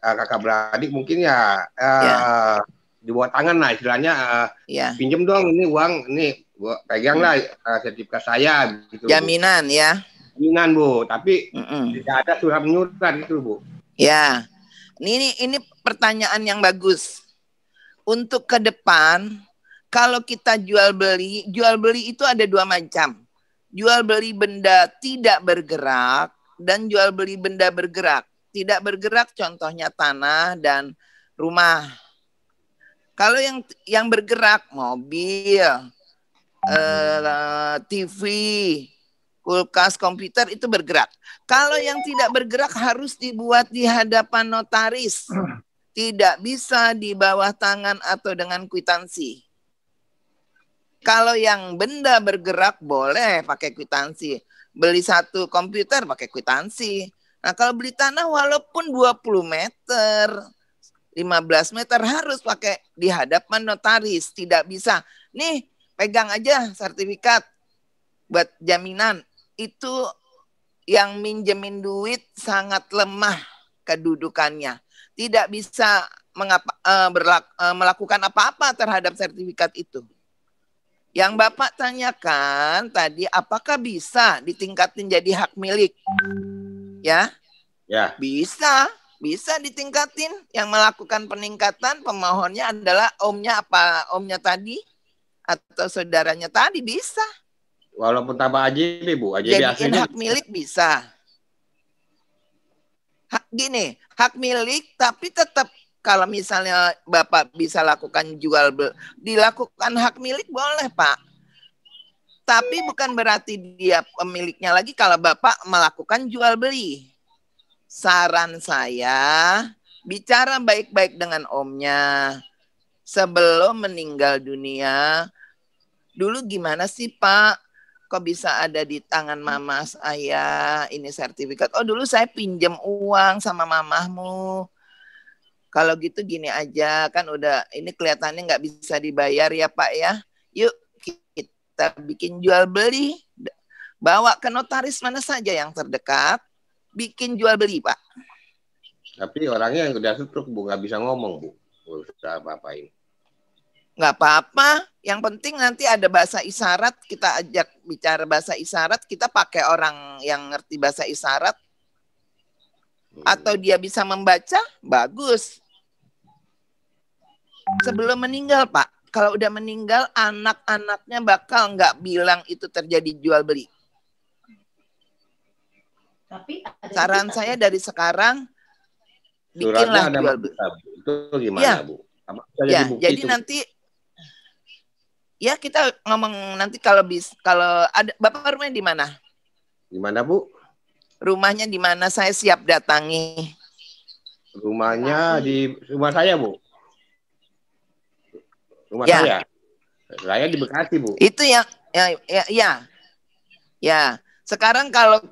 kakak beradik mungkin ya. Di bawah tangan lah istilahnya, pinjam dong ini uang, ini pegang lah sertifikat saya gitu. Jaminan, Bu. Ya. Jaminan, Bu, tapi tidak ada surat menyurat gitu, Bu. Ya. Ini pertanyaan yang bagus. Untuk ke depan kalau kita jual beli itu ada dua macam. Jual beli benda tidak bergerak dan jual beli benda bergerak. Tidak bergerak contohnya tanah dan rumah. Kalau yang bergerak, mobil, TV, kulkas, komputer itu bergerak. Kalau yang tidak bergerak harus dibuat di hadapan notaris. Tidak bisa di bawah tangan atau dengan kwitansi. Kalau yang benda bergerak boleh pakai kwitansi. Beli satu komputer pakai kwitansi. Nah, kalau beli tanah walaupun 20 meter, 15 meter harus pakai di hadapan notaris. Tidak bisa. Nih, pegang aja sertifikat buat jaminan. Itu yang minjemin duit sangat lemah kedudukannya. Tidak bisa melakukan apa-apa terhadap sertifikat itu. Yang Bapak tanyakan tadi, apakah bisa ditingkatin jadi hak milik? Ya? Ya. Bisa ditingkatin. Yang melakukan peningkatan pemohonnya adalah omnya tadi atau saudaranya tadi, bisa. Walaupun tambah AJB, Bu. AJB jadiin aslinya hak milik bisa. Gini, hak milik tapi tetap kalau misalnya Bapak bisa lakukan dilakukan hak milik boleh, Pak. Tapi bukan berarti dia pemiliknya lagi kalau Bapak melakukan jual beli. Saran saya, bicara baik-baik dengan omnya sebelum meninggal dunia. Dulu gimana sih, Pak? Kok bisa ada di tangan mama saya ini sertifikat? Oh, dulu saya pinjam uang sama mamahmu. Kalau gitu gini aja, kan udah ini kelihatannya nggak bisa dibayar ya, Pak ya. Yuk kita bikin jual beli. Bawa ke notaris mana saja yang terdekat. Bikin jual beli, Pak. Tapi orangnya yang udah stroke, Bu, nggak bisa ngomong, Bu. Udah apa-apain. Nggak apa-apa. Yang penting nanti ada bahasa isyarat. Kita ajak bicara bahasa isyarat. Kita pakai orang yang ngerti bahasa isyarat. Atau dia bisa membaca, bagus. Sebelum meninggal, Pak. Kalau udah meninggal, anak-anaknya bakal nggak bilang itu terjadi jual beli. Tapi saran saya dari sekarang bikinlah jual beli. Itu gimana, ya, Bu? Ya, jadi itu, nanti ya kita ngomong nanti kalau ada Bapak rumahnya di mana? Di mana, Bu? Rumahnya di mana? Saya siap datangi. Rumahnya di rumah saya, Bu. Rumah saya. Saya di Bekasi, Bu. Itu ya. Sekarang kalau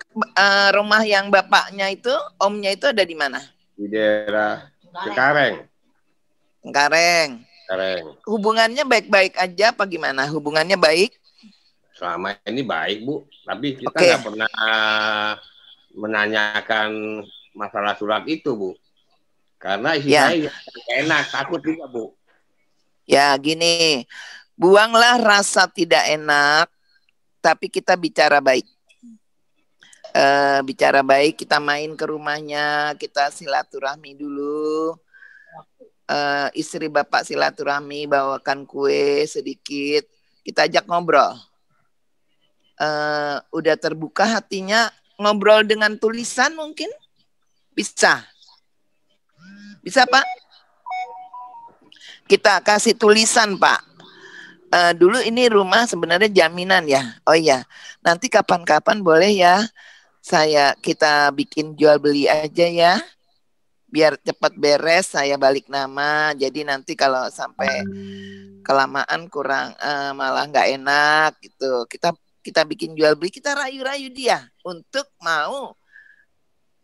rumah yang bapaknya itu, omnya itu ada di mana? Di daerah Cengkareng. Hubungannya baik-baik aja apa gimana? Hubungannya baik? Selama ini baik, Bu. Tapi kita nggak pernah menanyakan masalah surat itu, Bu. Karena isi saya enak, takut juga, Bu. Ya, gini. Buanglah rasa tidak enak, tapi kita bicara baik. bicara baik, kita main ke rumahnya, kita silaturahmi dulu. Istri bapak silaturahmi, bawakan kue sedikit, kita ajak ngobrol. Udah terbuka hatinya, ngobrol dengan tulisan mungkin bisa Pak? Kita kasih tulisan Pak. Dulu ini rumah sebenarnya jaminan ya. Oh iya, nanti kapan-kapan boleh ya kita bikin jual beli aja ya, biar cepat beres, saya balik nama. Jadi nanti kalau sampai kelamaan kurang malah nggak enak gitu. Kita bikin jual beli, kita rayu-rayu dia untuk mau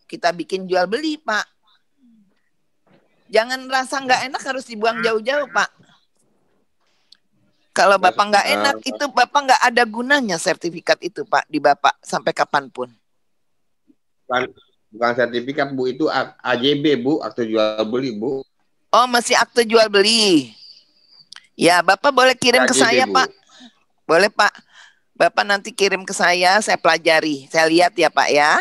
kita bikin jual beli Pak. Jangan rasa nggak enak harus dibuang jauh-jauh Pak. Kalau Bapak nggak enak, itu Bapak nggak ada gunanya sertifikat itu Pak di Bapak sampai kapanpun. Bukan sertifikat Bu, itu AJB Bu, akte jual beli Bu. Oh masih akte jual beli. Ya Bapak boleh kirim ke saya Bu. Pak. Boleh Pak. Bapak nanti kirim ke saya pelajari. Saya lihat ya Pak ya.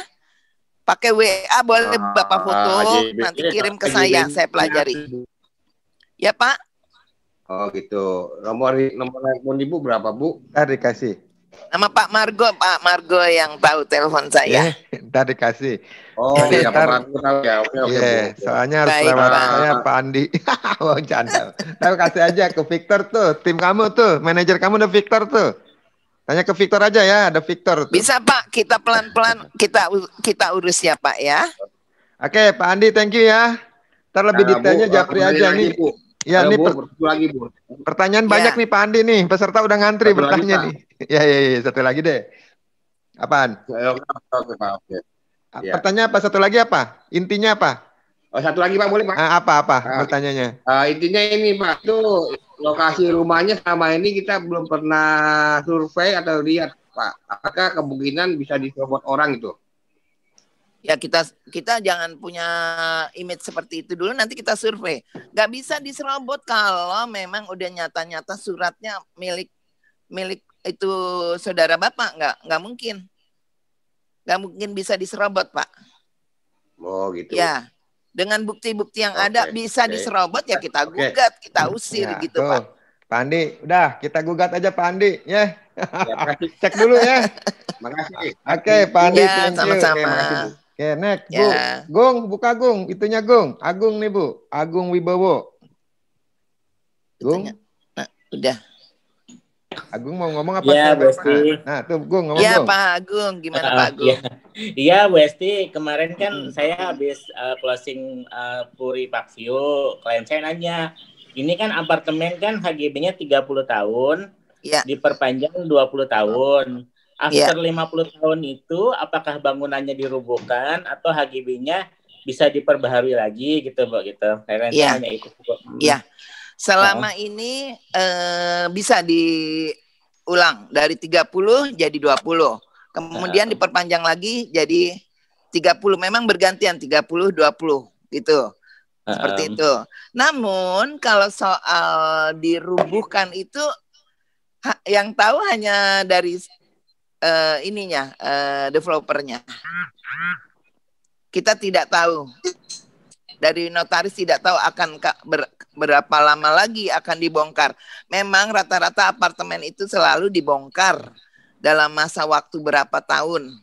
Pakai WA boleh Bapak foto, nanti kirim ke saya pelajari. Ya Pak. Oh gitu. Nomor telepon Ibu berapa Bu? Ntar dikasih. Nama Pak Margo yang tahu telepon saya. Ntar dikasih. Oh iya Pak Margo tahu ya. Oke. Soalnya harus lewat saya Pak Andi. Wah canda. Tapi kasih aja ke Victor tuh, tim kamu tuh, manajer kamu udah Victor tuh. Tanya ke Victor aja ya, ada Victor tuh. Bisa Pak, kita pelan-pelan kita urus ya Pak ya. Oke Pak Andi, thank you ya. Ntar lebih detailnya Japri aja nih. Ya nih pertanyaan banyak nih Pak Andi nih, peserta udah ngantri bertanya nih. Ya, satu lagi deh. Apaan? Oke. Pertanyaan apa? Satu lagi apa? Intinya apa? Oh satu lagi Pak, boleh Pak? Apa pertanyaannya? Intinya ini Pak, itu lokasi rumahnya selama ini kita belum pernah survei atau lihat Pak. Apakah kemungkinan bisa diserobot orang itu? Ya kita jangan punya image seperti itu dulu, nanti kita survei. Nggak bisa diserobot kalau memang udah nyata-nyata suratnya milik itu saudara Bapak, nggak mungkin. Nggak mungkin bisa diserobot Pak. Oh gitu. Ya, dengan bukti-bukti yang ada bisa diserobot ya kita gugat, kita usir ya, gitu Pak. Pak Andi, udah kita gugat aja Pak Andi ya. Cek dulu ya. Makasih. Oke Pak Andi, ya, sama-sama. Oke, next Bu. Gung, buka Gung, itunya Gung. Agung nih Bu, Agung Wibowo. Gung. Nah, udah. Agung mau ngomong apa? Iya, Bu Esti. Nah, tuh Gung ngomong. Iya, Pak Agung, gimana Pak Agung? Iya, Bu Esti, kemarin kan saya habis closing Puri Park View, klien saya nanya, ini kan apartemen kan HGB-nya 30 tahun, diperpanjang 20 tahun. After 50 tahun itu, apakah bangunannya dirubuhkan atau HGB-nya bisa diperbaharui lagi gitu, Bu, gitu. Saya nanya itu, Bu. Iya. Selama ini bisa diulang dari 30 jadi 20. Kemudian diperpanjang lagi jadi 30. Memang bergantian 30 20 gitu. Seperti itu. Namun kalau soal dirubuhkan itu yang tahu hanya dari developernya. Kita tidak tahu. Dari notaris tidak tahu akan berapa lama lagi akan dibongkar. Memang rata-rata apartemen itu selalu dibongkar dalam masa waktu berapa tahun.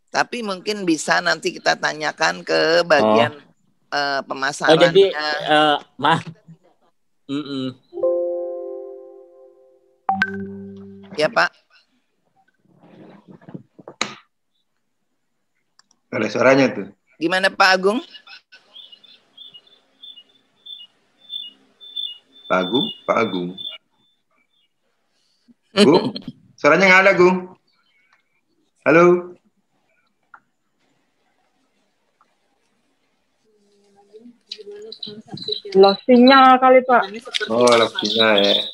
Tapi mungkin bisa nanti kita tanyakan ke bagian pemasaran. Oh, jadi maaf. Ya Pak. Ada suaranya tuh. Gimana Pak Agung? Pak Agung. Gung, suaranya nggak ada, Gung. Halo. Lost sinyal kali, Pak. Oh, lost sinyal ya.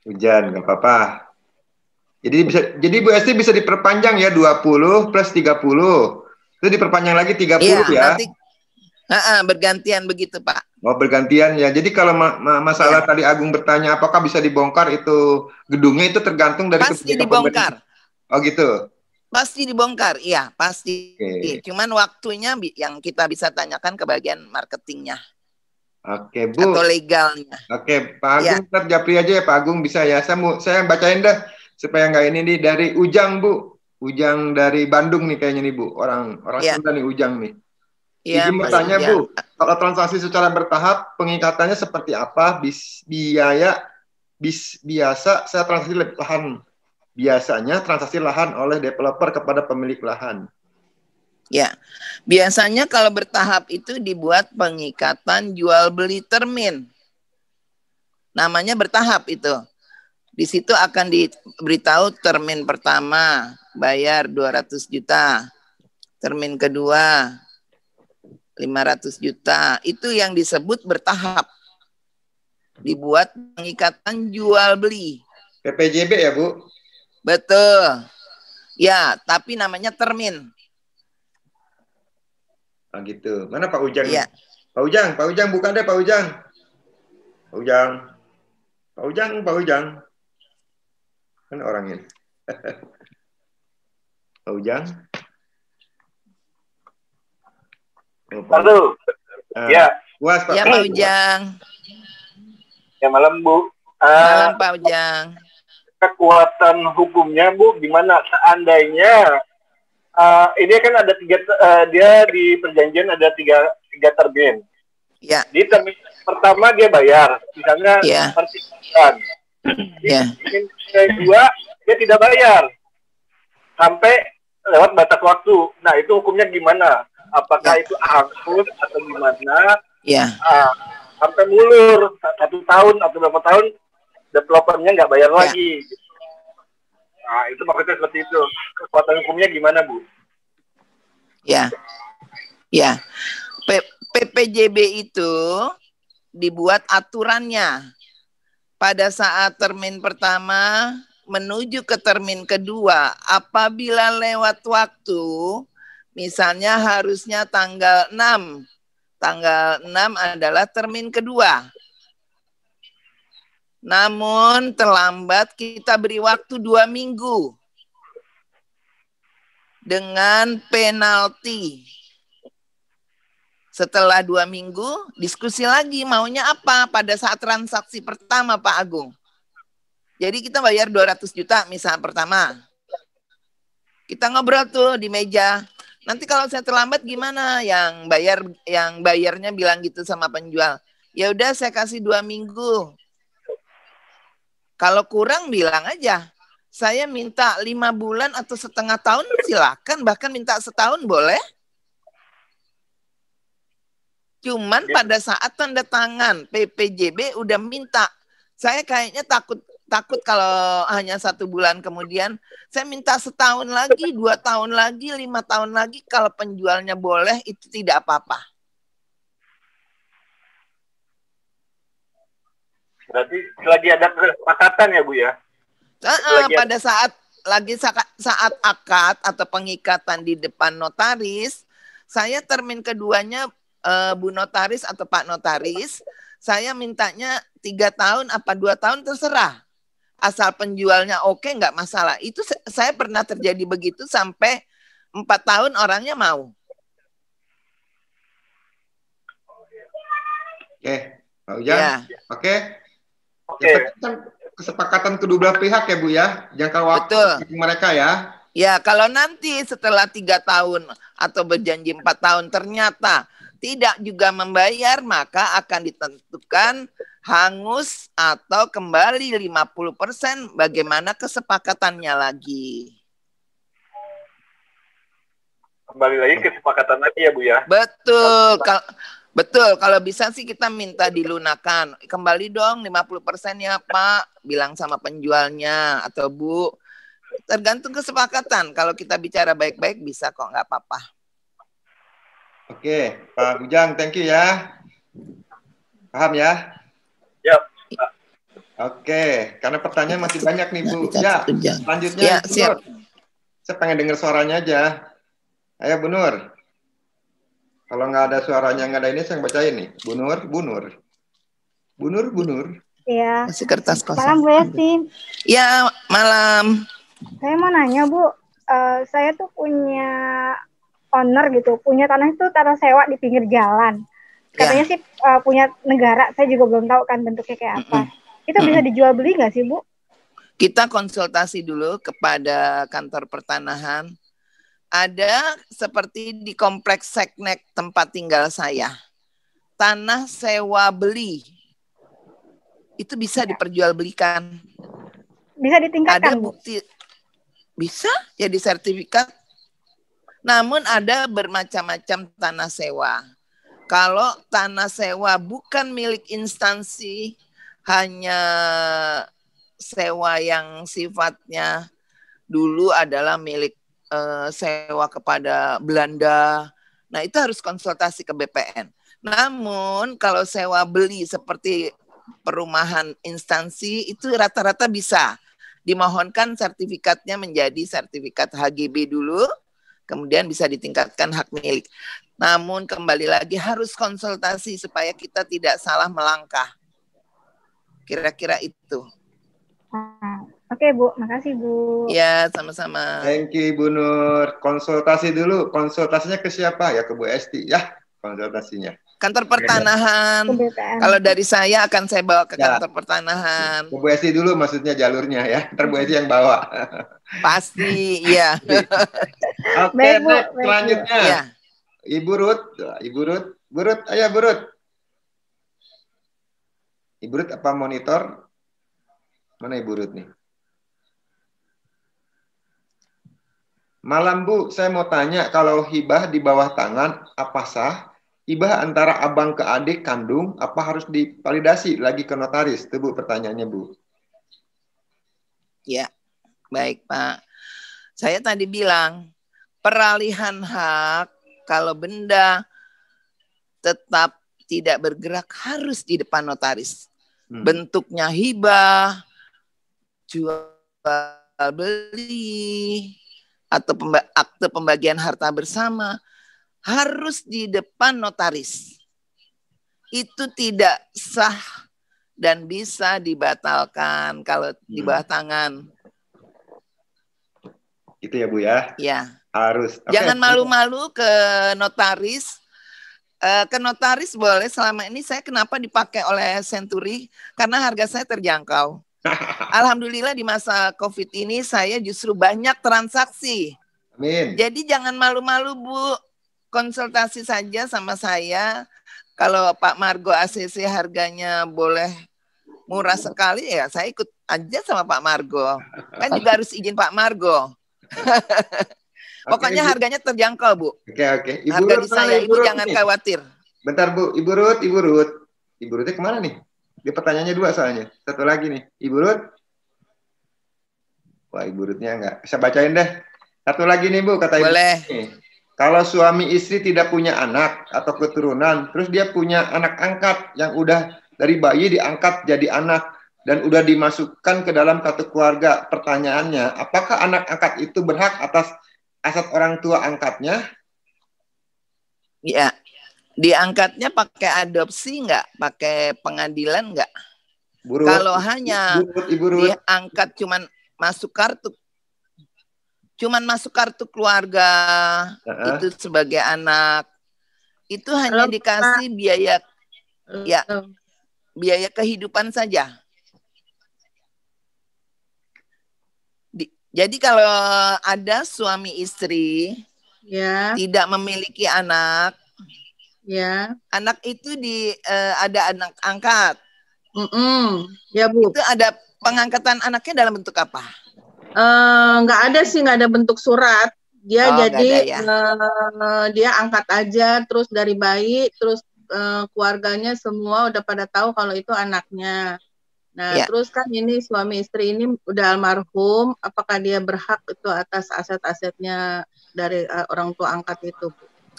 Hujan, nggak apa-apa. Jadi Bu Esti bisa diperpanjang ya 20 plus 30. Itu diperpanjang lagi 30 ya. Nanti, bergantian begitu, Pak. Oh, bergantian ya. Jadi kalau masalah tadi Agung bertanya apakah bisa dibongkar itu gedungnya itu tergantung dari pasti dibongkar. Oh gitu. Pasti dibongkar, iya pasti. Cuman waktunya yang kita bisa tanyakan ke bagian marketingnya. Oke, Bu. Atau legalnya. Oke, Pak Agung, ya. Japri aja ya, Pak Agung bisa ya. Saya bacain dah supaya nggak ini nih dari Ujang, Bu. Ujang dari Bandung nih kayaknya nih, Bu. Orang Sunda nih, Ujang nih. Ya, izin bertanya, Bu. Kalau transaksi secara bertahap, pengikatannya seperti apa? Biasa saya transaksi lahan. Biasanya transaksi lahan oleh developer kepada pemilik lahan. Ya, biasanya kalau bertahap itu dibuat pengikatan jual beli termin. Namanya bertahap itu. Di situ akan diberitahu termin pertama bayar 200 juta. Termin kedua 500 juta. Itu yang disebut bertahap. Dibuat pengikatan jual beli. PPJB ya, Bu? Betul. Ya, tapi namanya termin. Nah, gitu. Mana Pak Ujang? Ya. Pak Ujang, bukan deh Pak Ujang. Pak Ujang. Kan orangnya. Pak Ujang. Halo. Ya. Puas, Pak. Ya, Pak Ujang. Ya, malam, Bu. Malam, Pak Ujang. Kekuatan hukumnya, Bu, gimana seandainya ini kan ada dia di perjanjian ada tiga termin. Ya. Di termin pertama dia bayar, misalnya persekian. Ya. Termin kedua dia tidak bayar sampai lewat batas waktu. Nah, itu hukumnya gimana? Apakah itu hapus atau gimana? Ya. Sampai mulur 1 tahun atau berapa tahun developernya nggak bayar lagi. Nah, itu maksudnya seperti itu. Kekuatan hukumnya gimana, Bu? Ya. PPJB itu dibuat aturannya. Pada saat termin pertama menuju ke termin kedua, apabila lewat waktu, misalnya harusnya tanggal 6. Tanggal 6 adalah termin kedua. Namun terlambat, kita beri waktu 2 minggu dengan penalti. Setelah 2 minggu, diskusi lagi maunya apa pada saat transaksi pertama, Pak Agung. Jadi kita bayar 200 juta misalnya pertama. Kita ngobrol tuh di meja. Nanti kalau saya terlambat gimana? Yang bayarnya bilang gitu sama penjual. Ya udah saya kasih 2 minggu. Kalau kurang bilang aja, saya minta 5 bulan atau setengah tahun silakan, bahkan minta setahun boleh. Cuman pada saat tanda tangan PPJB udah minta, saya kayaknya takut kalau hanya 1 bulan kemudian, saya minta setahun lagi, 2 tahun lagi, 5 tahun lagi, kalau penjualnya boleh itu tidak apa-apa. Berarti lagi ada kesepakatan ya, Bu ya? Pada saat akad atau pengikatan di depan notaris, saya termin keduanya Bu Notaris atau Pak Notaris, saya mintanya 3 tahun apa 2 tahun terserah. Asal penjualnya oke, nggak masalah. Itu saya pernah terjadi begitu sampai 4 tahun orangnya mau. Oke, Pak Ujang. Ya. Oke. Kesepakatan kedua belah pihak ya, Bu ya. Jangka waktu mereka ya. Ya, kalau nanti setelah 3 tahun atau berjanji 4 tahun ternyata tidak juga membayar, maka akan ditentukan hangus atau kembali 50%, bagaimana kesepakatannya lagi. Kembali lagi kesepakatan lagi ya, Bu ya. Betul, kalau bisa sih kita minta dilunakan. Kembali dong 50% ya Pak, bilang sama penjualnya atau Bu. Tergantung kesepakatan. Kalau kita bicara baik-baik bisa kok, nggak apa-apa. Oke, Pak Ujang, thank you ya. Paham ya? Yap. Oke, karena pertanyaan masih banyak nih Bu. Ya, selanjutnya ya, siap. Saya pengen dengar suaranya aja. Ayo Bu Nur. Kalau nggak ada suaranya, nggak ada ini, saya bacain nih. Bu Nur. Iya. Masih kertas kosong. Malam Bu Esti. Ya, malam. Saya mau nanya Bu, saya tuh punya owner gitu, punya tanah itu tanah sewa di pinggir jalan. Katanya sih punya negara, saya juga belum tahu kan bentuknya kayak apa. Itu bisa dijual beli nggak sih, Bu? Kita konsultasi dulu kepada kantor pertanahan. Ada seperti di kompleks Seknek tempat tinggal saya. Tanah sewa beli. Itu bisa diperjualbelikan. Bisa ditingkatkan, ada bukti. Bisa jadi sertifikat. Namun ada bermacam-macam tanah sewa. Kalau tanah sewa bukan milik instansi, hanya sewa yang sifatnya dulu adalah milik sewa kepada Belanda. Nah, itu harus konsultasi ke BPN. Namun kalau sewa beli seperti perumahan instansi itu rata-rata bisa dimohonkan sertifikatnya menjadi sertifikat HGB dulu, kemudian bisa ditingkatkan hak milik. Namun kembali lagi harus konsultasi supaya kita tidak salah melangkah. Kira-kira itu. Oke, Bu, makasih, Bu. Ya, sama-sama. Thank you, Ibu Nur. Konsultasi dulu. Konsultasinya ke siapa? Ya, ke Bu Esti. Ya, konsultasinya. Kantor pertanahan. Kalau dari saya akan saya bawa ke kantor pertanahan. Bu Esti dulu maksudnya jalurnya ya. Ntar Bu Esti yang bawa. Pasti, iya. Oke, selanjutnya. Ya. Ibu Ruth. Ibu Ruth, ayo Bu Ruth. Ibu Ruth apa monitor? Mana Ibu Ruth nih? Malam Bu, saya mau tanya kalau hibah di bawah tangan apa sah? Hibah antara abang ke adik kandung apa harus divalidasi lagi ke notaris? Itu Bu pertanyaannya Bu. Ya, baik Pak. Saya tadi bilang peralihan hak kalau benda tetap tidak bergerak harus di depan notaris. Bentuknya hibah, jual beli, atau akte pembagian harta bersama harus di depan notaris. Itu tidak sah dan bisa dibatalkan kalau di bawah tangan. Itu ya Bu ya? Ya. Harus. Okay. Jangan malu-malu ke notaris. Ke notaris boleh, selama ini saya kenapa dipakai oleh Century? Karena harga saya terjangkau. Alhamdulillah di masa COVID ini saya justru banyak transaksi. Amin. Jadi jangan malu-malu Bu, konsultasi saja sama saya. Kalau Pak Margo ACC harganya boleh murah sekali ya saya ikut aja sama Pak Margo. Kan juga harus izin Pak Margo. Pokoknya harganya terjangkau, Bu. Oke. Ibu harga di saya, Ibu jangan khawatir. Bentar, Bu. Ibu Ruth. Ibu Ruthnya kemana nih? Dia pertanyaannya 2 soalnya. Satu lagi nih. Ibu Ruth. Wah, Ibu Ruthnya enggak. Bisa bacain deh. Satu lagi nih, Bu. Kata Ibu. Boleh. Kalau suami istri tidak punya anak atau keturunan, terus dia punya anak angkat yang udah dari bayi diangkat jadi anak dan udah dimasukkan ke dalam satu keluarga. Pertanyaannya, apakah anak angkat itu berhak atas aset orang tua angkatnya? Ya, diangkatnya pakai adopsi nggak? Pakai pengadilan nggak? Kalau hanya diangkat cuman masuk kartu keluarga itu sebagai anak, itu hanya dikasih biaya biaya kehidupan saja. Jadi kalau ada suami istri tidak memiliki anak, anak itu ada anak angkat. Ya Bu. Itu ada pengangkatan anaknya dalam bentuk apa? Nggak ada sih, nggak ada bentuk surat. Dia jadi dia angkat aja, terus dari bayi, terus keluarganya semua udah pada tahu kalau itu anaknya. Nah, terus kan ini suami istri ini udah almarhum, apakah dia berhak itu atas aset-asetnya dari orang tua angkat itu?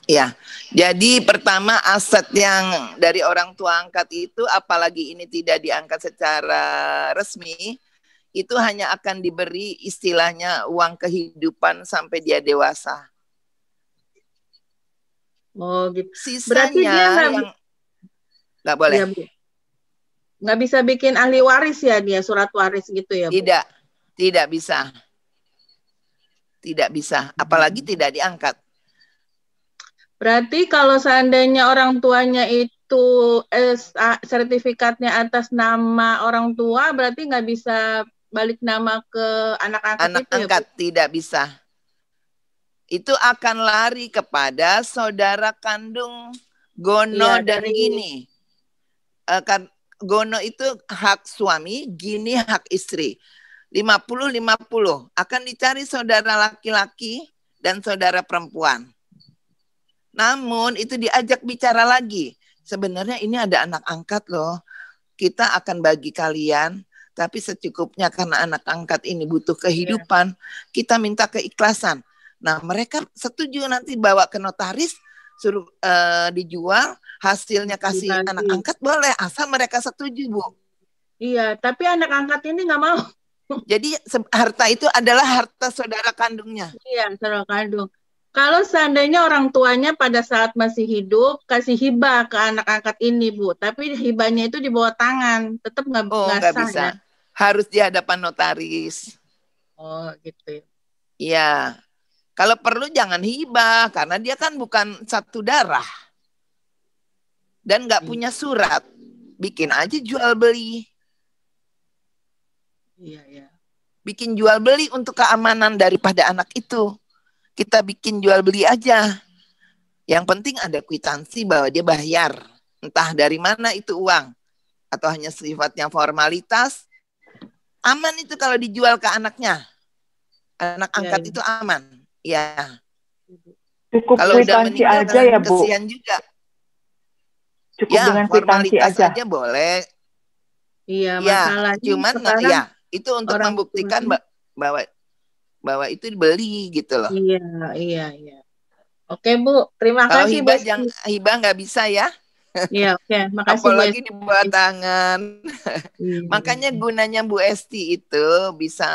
Ya, jadi pertama aset yang dari orang tua angkat itu, apalagi ini tidak diangkat secara resmi, itu hanya akan diberi istilahnya uang kehidupan sampai dia dewasa. Oh gitu. Sisanya berarti dia nggak boleh. Ya, nggak bisa bikin ahli waris ya dia, surat waris gitu ya Bu? Tidak bisa. Tidak bisa, apalagi tidak diangkat. Berarti kalau seandainya orang tuanya itu sertifikatnya atas nama orang tua, berarti nggak bisa balik nama ke anak angkat anak itu angkat, ya, tidak bisa. Itu akan lari kepada saudara kandung Gono dan Gini. Gono itu hak suami, Gini hak istri. 50-50. Akan dicari saudara laki-laki dan saudara perempuan. Namun itu diajak bicara lagi. Sebenarnya ini ada anak angkat loh. Kita akan bagi kalian, tapi secukupnya karena anak angkat ini butuh kehidupan, kita minta keikhlasan. Nah, mereka setuju nanti bawa ke notaris, suruh dijual, hasilnya kasih anak angkat boleh, asal mereka setuju, Bu. Iya, tapi anak angkat ini nggak mau. Jadi harta itu adalah harta saudara kandungnya. Iya, saudara kandung. Kalau seandainya orang tuanya pada saat masih hidup kasih hibah ke anak angkat ini, Bu, tapi hibahnya itu di bawah tangan, tetap nggak nggak sah, bisa. Ya? Harus di hadapan notaris. Oh, gitu. Iya. Kalau perlu jangan hibah, karena dia kan bukan satu darah. Dan nggak punya surat. Bikin aja jual beli. Iya, iya. Bikin jual beli untuk keamanan daripada anak itu. Kita bikin jual beli aja. Yang penting ada kwitansi bahwa dia bayar. Entah dari mana itu uang. Atau hanya sifatnya formalitas. Aman itu kalau dijual ke anaknya. Anak angkat itu aman. Ya. Cukup kalau kwitansi aja ya, Bu. Kesian juga. Cukup ya, dengan kwitansi aja boleh. Iya, ya, masalahnya cuman ya itu untuk membuktikan bahwa itu dibeli gitu loh. Iya. Oke, Bu, terima kasih. Kalau hibah nggak bisa ya. Iya, oke. Makasih, apalagi di bawah tangan. Makanya gunanya Bu Esti itu bisa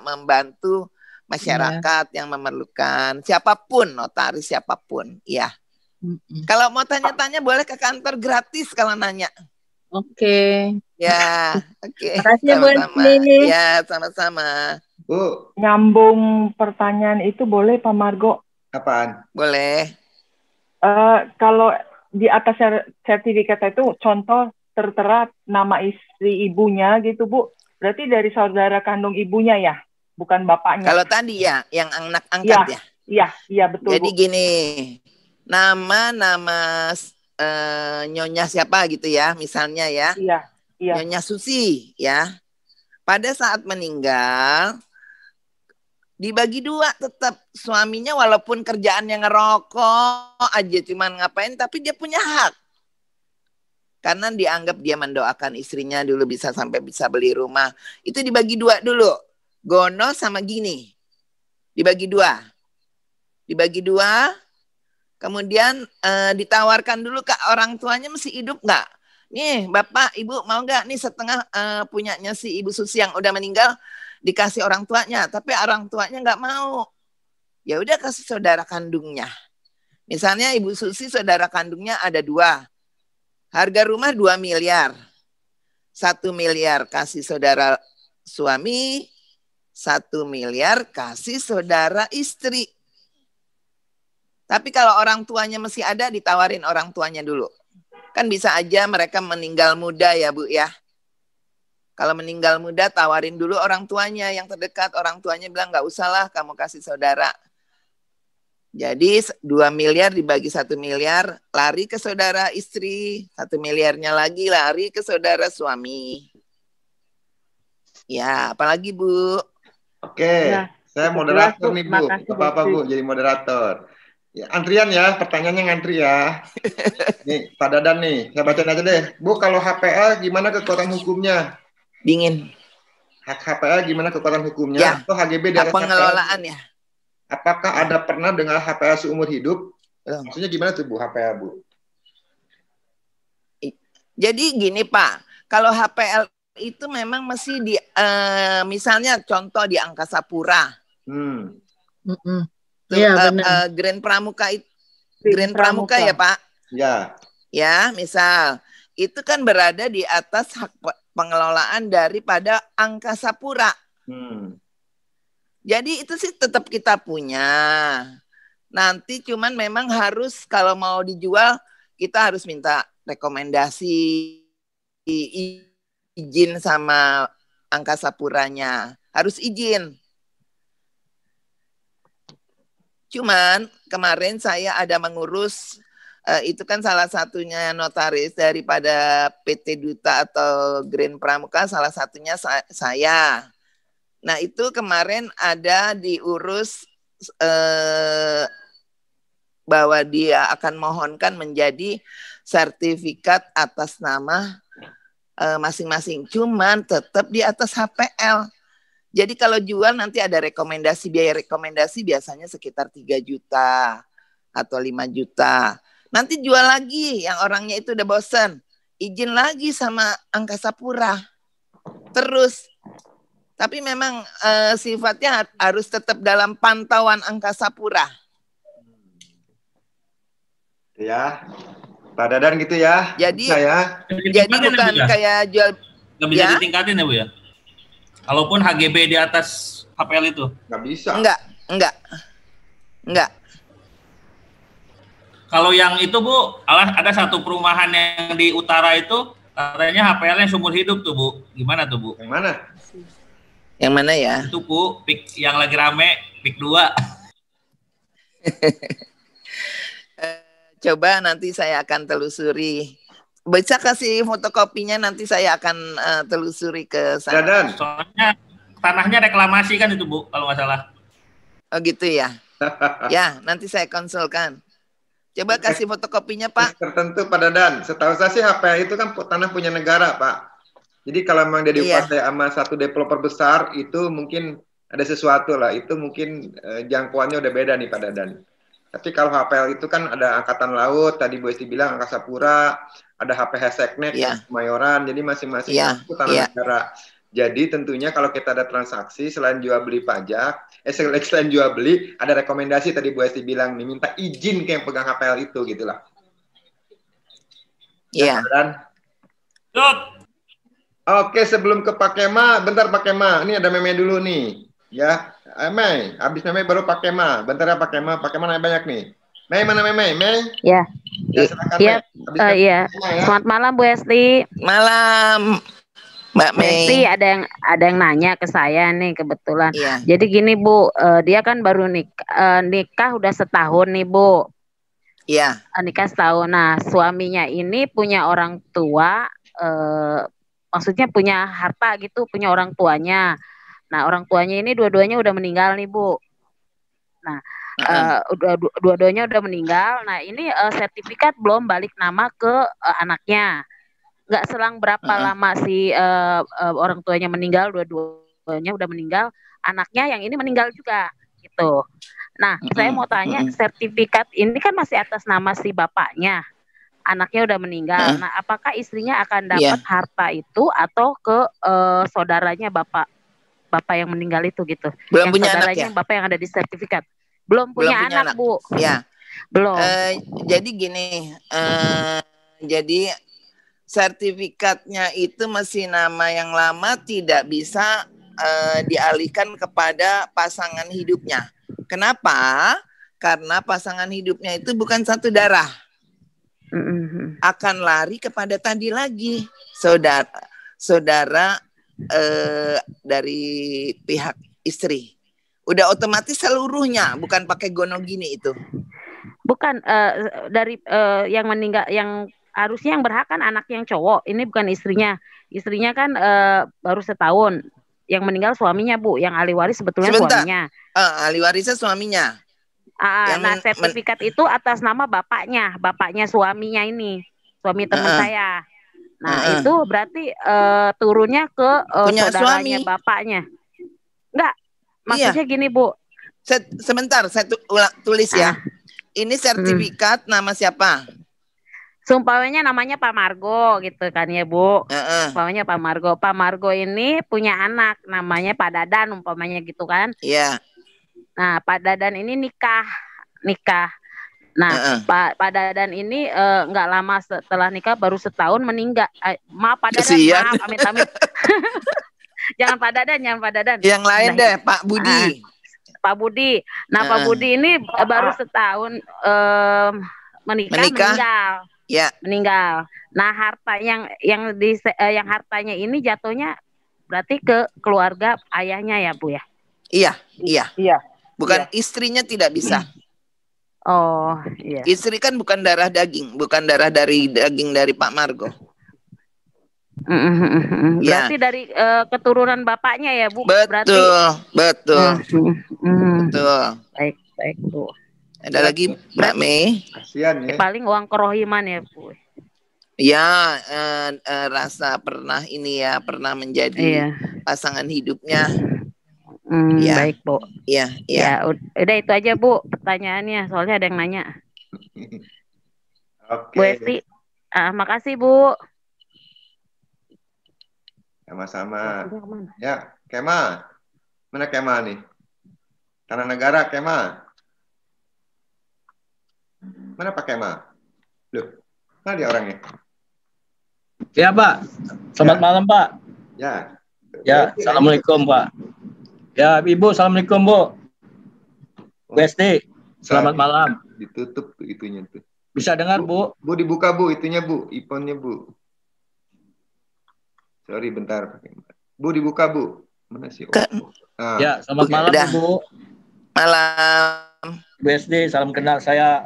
membantu masyarakat yang memerlukan, siapapun, notaris siapapun, ya. Kalau mau tanya-tanya boleh ke kantor gratis kalau nanya. Oke. Ya, oke. Makasih, Bu Esti. Ya, sama-sama. Bu, nyambung pertanyaan itu boleh, Pak Margo? Apaan? Boleh. Kalau di atas sertifikat itu contoh tertera nama istri ibunya gitu, Bu. Berarti dari saudara kandung ibunya ya, bukan bapaknya. Kalau tadi ya, yang anak angkat ya. Iya betul. Jadi Bu, gini, nama nyonya siapa gitu ya, misalnya ya. Iya. Nyonya Susi ya. Pada saat meninggal dibagi dua, tetap suaminya walaupun kerjaannya ngerokok aja cuman ngapain, tapi dia punya hak. Karena dianggap dia mendoakan istrinya dulu bisa sampai bisa beli rumah. Itu dibagi dua dulu. Gono sama Gini. Dibagi dua. Kemudian ditawarkan dulu ke orang tuanya masih hidup nggak? Nih Bapak, Ibu mau nggak nih setengah punyanya si Ibu Susi yang udah meninggal dikasih orang tuanya, tapi orang tuanya nggak mau. Ya udah kasih saudara kandungnya. Misalnya Ibu Susi saudara kandungnya ada 2. Harga rumah 2 miliar. 1 miliar kasih saudara suami, 1 miliar kasih saudara istri. Tapi kalau orang tuanya masih ada, ditawarin orang tuanya dulu. Kan bisa aja mereka meninggal muda ya Bu ya. Kalau meninggal muda, tawarin dulu orang tuanya yang terdekat. Orang tuanya bilang, nggak usah lah kamu kasih saudara. Jadi 2 miliar dibagi 1 miliar, lari ke saudara istri. 1 miliarnya lagi lari ke saudara suami. Ya, apalagi Bu? Oke, saya moderator nih Bu. Apa-apa Bu, jadi moderator. Ya, antrian ya, pertanyaannya ngantri ya. Nih, Pak Dadan nih, saya bacain aja deh. Bu, kalau HPA gimana kekuatan hukumnya? Dingin. Hak HPA gimana kekuatan hukumnya? Ya, atau HGB dari pengelolaan ya. Apakah ada pernah dengar HPA seumur hidup? Maksudnya gimana tuh Bu HPA Bu? Jadi gini Pak, kalau HPL itu memang mesti di misalnya contoh di Angkasa Pura. Iya, Grand Pramuka itu Grand Pramuka ya Pak? Ya. Ya, misal itu kan berada di atas hak pengelolaan daripada Angkasa Pura. Jadi itu sih tetap kita punya. Nanti cuman memang harus kalau mau dijual kita harus minta rekomendasi izin sama Angkasa Puranya. Harus izin. Cuman kemarin saya ada mengurus itu kan salah satunya notaris daripada PT Duta atau Grand Pramuka, salah satunya saya. Nah itu kemarin ada diurus bahwa dia akan mohonkan menjadi sertifikat atas nama masing-masing. Cuman tetap di atas HPL. Jadi kalau jual nanti ada rekomendasi, biaya rekomendasi biasanya sekitar 3 juta atau 5 juta. Nanti jual lagi yang orangnya itu udah bosen. Izin lagi sama Angkasa Pura. Terus. Tapi memang sifatnya harus tetap dalam pantauan Angkasa Pura. Ya, Pak Dadan gitu ya. Jadi bukan ya, kayak jual. Nggak bisa ditingkatin ya Bu ya? Kalaupun HGB di atas HPL itu? Nggak bisa. Enggak. Kalau yang itu Bu, ada satu perumahan yang di utara itu katanya HPL-nya seumur hidup tuh Bu. Gimana tuh Bu? Yang mana? Yang mana ya? Itu Bu, PIK yang lagi rame, PIK 2. Coba nanti saya akan telusuri. Bisa kasih fotokopinya, nanti saya akan telusuri ke sana. Dan. Soalnya tanahnya reklamasi kan itu Bu, kalau nggak salah. Oh gitu ya? Ya, nanti saya konsulkan. Coba kasih fotokopinya Pak. Tertentu Pak Dadan. Setahu saya sih HPL itu kan tanah punya negara Pak. Jadi kalau memang dia dikuasai sama satu developer besar, itu mungkin ada sesuatu lah. Itu mungkin jangkauannya udah beda nih Pak Dadan. Tapi kalau HPL itu kan ada Angkatan Laut, tadi Bu Esti bilang Angkasa Pura, ada HPH Seknek, Kemayoran, jadi masing-masing itu tanah negara. Jadi tentunya kalau kita ada transaksi, selain jual beli pajak, selain jual beli, ada rekomendasi tadi Bu Esti bilang, nih, minta izin ke yang pegang HPL itu, gitulah. Iya. Oke, sebelum ke Pak Kema, bentar Pak Kema, ini ada Meme dulu nih, ya. Mei, habis Meme baru Pak Kema, bentar ya Pak Kema nanya banyak nih. Mei, mana Mei? Ya. Silakan, Iya. Iya. Selamat malam Bu Esti. Malam Mbak Mei. Esti ada yang nanya ke saya nih kebetulan. Iya. Jadi gini Bu, dia kan baru nikah udah setahun nih Bu. Iya. Nikah setahun. Nah suaminya ini punya orang tua. Maksudnya punya harta gitu, punya orang tuanya. Nah orang tuanya ini dua-duanya udah meninggal nih Bu. Nah dua-duanya udah meninggal. Nah ini sertifikat belum balik nama ke anaknya. Nggak selang berapa lama si orang tuanya meninggal, dua-duanya udah meninggal, anaknya yang ini meninggal juga gitu. Nah saya mau tanya, sertifikat ini kan masih atas nama si bapaknya. Anaknya udah meninggal. Nah, apakah istrinya akan dapat harta itu atau ke saudaranya bapak yang meninggal itu gitu? Belum yang punya anak ya? Bapak yang ada di sertifikat. Belum punya anak, Bu. Ya. Belum. Jadi gini, jadi sertifikatnya itu masih nama yang lama, tidak bisa dialihkan kepada pasangan hidupnya. Kenapa? Karena pasangan hidupnya itu bukan satu darah. Akan lari kepada tadi lagi saudara dari pihak istri. Udah otomatis seluruhnya, bukan pakai gonogini itu. Bukan dari yang meninggal, yang harusnya yang berhak kan anak yang cowok. Ini bukan istrinya. Istrinya kan baru setahun. Yang meninggal suaminya Bu. Yang ahli waris sebetulnya suaminya. Ahli warisnya suaminya. Nah sertifikat itu atas nama bapaknya suaminya ini, suami teman saya. Nah itu berarti turunnya ke saudaranya bapaknya. Enggak, maksudnya gini Bu. Sebentar, saya tulis ya. Ini sertifikat nama siapa? Sumpahnya namanya Pak Margo gitu kan ya Bu. Umpamanya Pak Margo. Pak Margo ini punya anak namanya Pak Dadan umpamanya gitu kan. Iya. Nah, Pak Dadan ini nikah. Nah, Pak Dadan ini nggak lama setelah nikah, baru setahun meninggal. Maaf Pak Dadan, maaf, amit-amit. Jangan Pak Dadan. Yang lain deh, Pak Budi. Pak Budi. Nah, Pak Budi ini baru setahun menikah. Meninggal. Ya. Meninggal. Nah, harta yang hartanya ini jatuhnya berarti ke keluarga ayahnya ya, Bu ya? Iya. Bukan istrinya tidak bisa. Oh, iya. Istri kan bukan darah daging, bukan darah dari daging dari Pak Margo. Berarti dari keturunan bapaknya ya, Bu? Betul. Baik, Bu. Ada lagi Mbak Mei? Kasihan ya. Paling uang kerohiman ya, Bu. Ya, rasa pernah menjadi pasangan hidupnya. Baik, Bu. Ya, udah itu aja, Bu, pertanyaannya. Soalnya ada yang nanya. Oke. Bu Esti, makasih, Bu. Sama-sama. Ya, Kema. Mana Kema nih? Tanah Negara, Kema. Mana Pak Kema? Loh, mana dia orangnya? Ya, Pak. Selamat malam, Pak. Ya. Ya, Assalamualaikum, Pak. Ya, Ibu, Assalamualaikum, Bu. Bu Esti, selamat malam. Ditutup tuh itunya tuh. Bisa dengar, Bu? Bu, dibuka, Bu, itunya, Bu. IPhone-nya, Bu. Sorry, bentar. Bu, dibuka, Bu. Mana sih? Ya, selamat malam, Bu. Malam. Bu Esti, salam kenal. Saya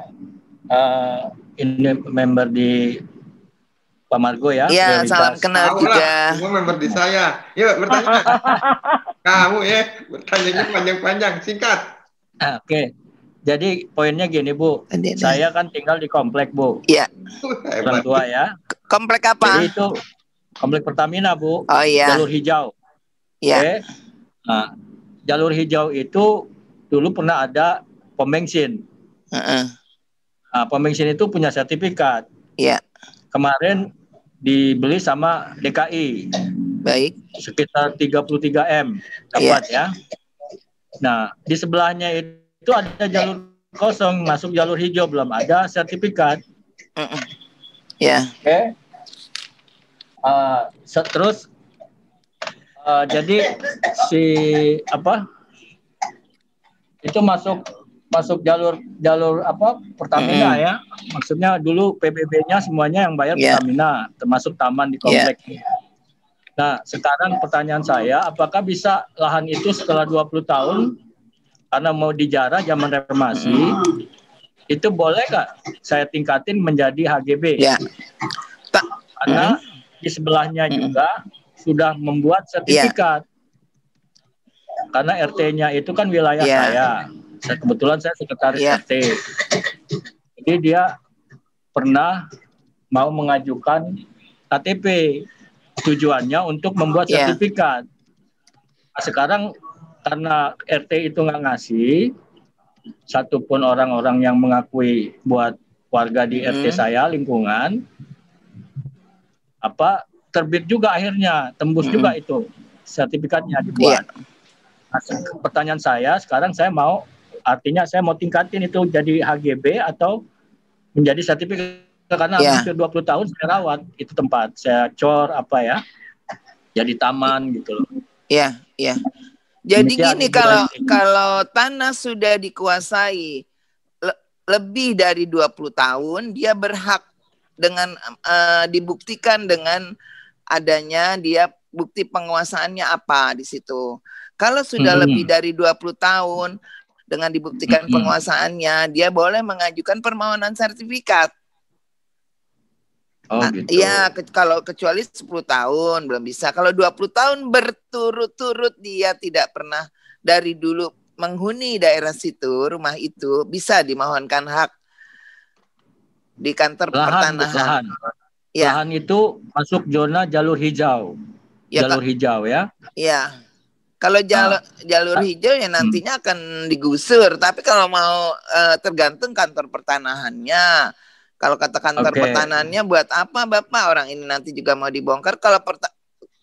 ini member di Pak Margo ya. Iya, salam kenal juga. Semua member di saya. Yuk, bertanya. Kamu ya, bertanyanya panjang-panjang, singkat. Oke. Jadi poinnya gini, Bu. Saya kan tinggal di komplek, Bu. Iya. Orang tua ya. Komplek apa? Jadi itu komplek Pertamina, Bu. Oh iya. Jalur hijau. Iya. Oke. Nah, jalur hijau itu dulu pernah ada pom bensin. Nah, pom bensin itu punya sertifikat. Iya. Kemarin dibeli sama DKI. Baik. Sekitar 33 M dapat ya. Nah, di sebelahnya itu ada jalur kosong, masuk jalur hijau, belum ada sertifikat. Ya. Oke. Terus jadi itu masuk jalur Pertamina ya. Maksudnya dulu PBB-nya semuanya yang bayar Pertamina, termasuk taman di komplek. Nah, sekarang pertanyaan saya, apakah bisa lahan itu setelah 20 tahun karena mau dijarah zaman reformasi, itu boleh nggak saya tingkatin menjadi HGB? Karena di sebelahnya juga sudah membuat sertifikat. Karena RT-nya itu kan wilayah saya. Kebetulan saya sekretaris RT. Jadi dia pernah mau mengajukan KTP. Tujuannya untuk membuat sertifikat. Nah, sekarang karena RT itu nggak ngasih, satupun orang-orang yang mengakui buat warga di RT saya, lingkungan, terbit juga akhirnya, tembus juga itu sertifikatnya dibuat. Nah, pertanyaan saya, sekarang saya mau tingkatin itu jadi HGB atau menjadi sertifikat. Karena hampir 20 tahun saya rawat itu tempat, saya cor jadi taman gitu loh. Iya. Jadi gini, kalau tanah sudah dikuasai lebih dari 20 tahun, dia berhak dengan dibuktikan dengan adanya dia bukti penguasaannya apa di situ. Kalau sudah lebih dari 20 tahun dengan dibuktikan penguasaannya, dia boleh mengajukan permohonan sertifikat. Gitu. Iya, kalau kecuali 10 tahun belum bisa. Kalau 20 tahun berturut-turut dia tidak pernah dari dulu menghuni daerah situ, rumah itu, bisa dimohonkan hak di kantor pertanahan. Lahan itu masuk zona jalur hijau. Jalur hijau ya. Iya. Kalau jalur hijau ya nantinya akan digusur, tapi kalau mau tergantung kantor pertanahannya. Kalau kata kantor pertanahannya buat apa Bapak, orang ini nanti juga mau dibongkar. Kalau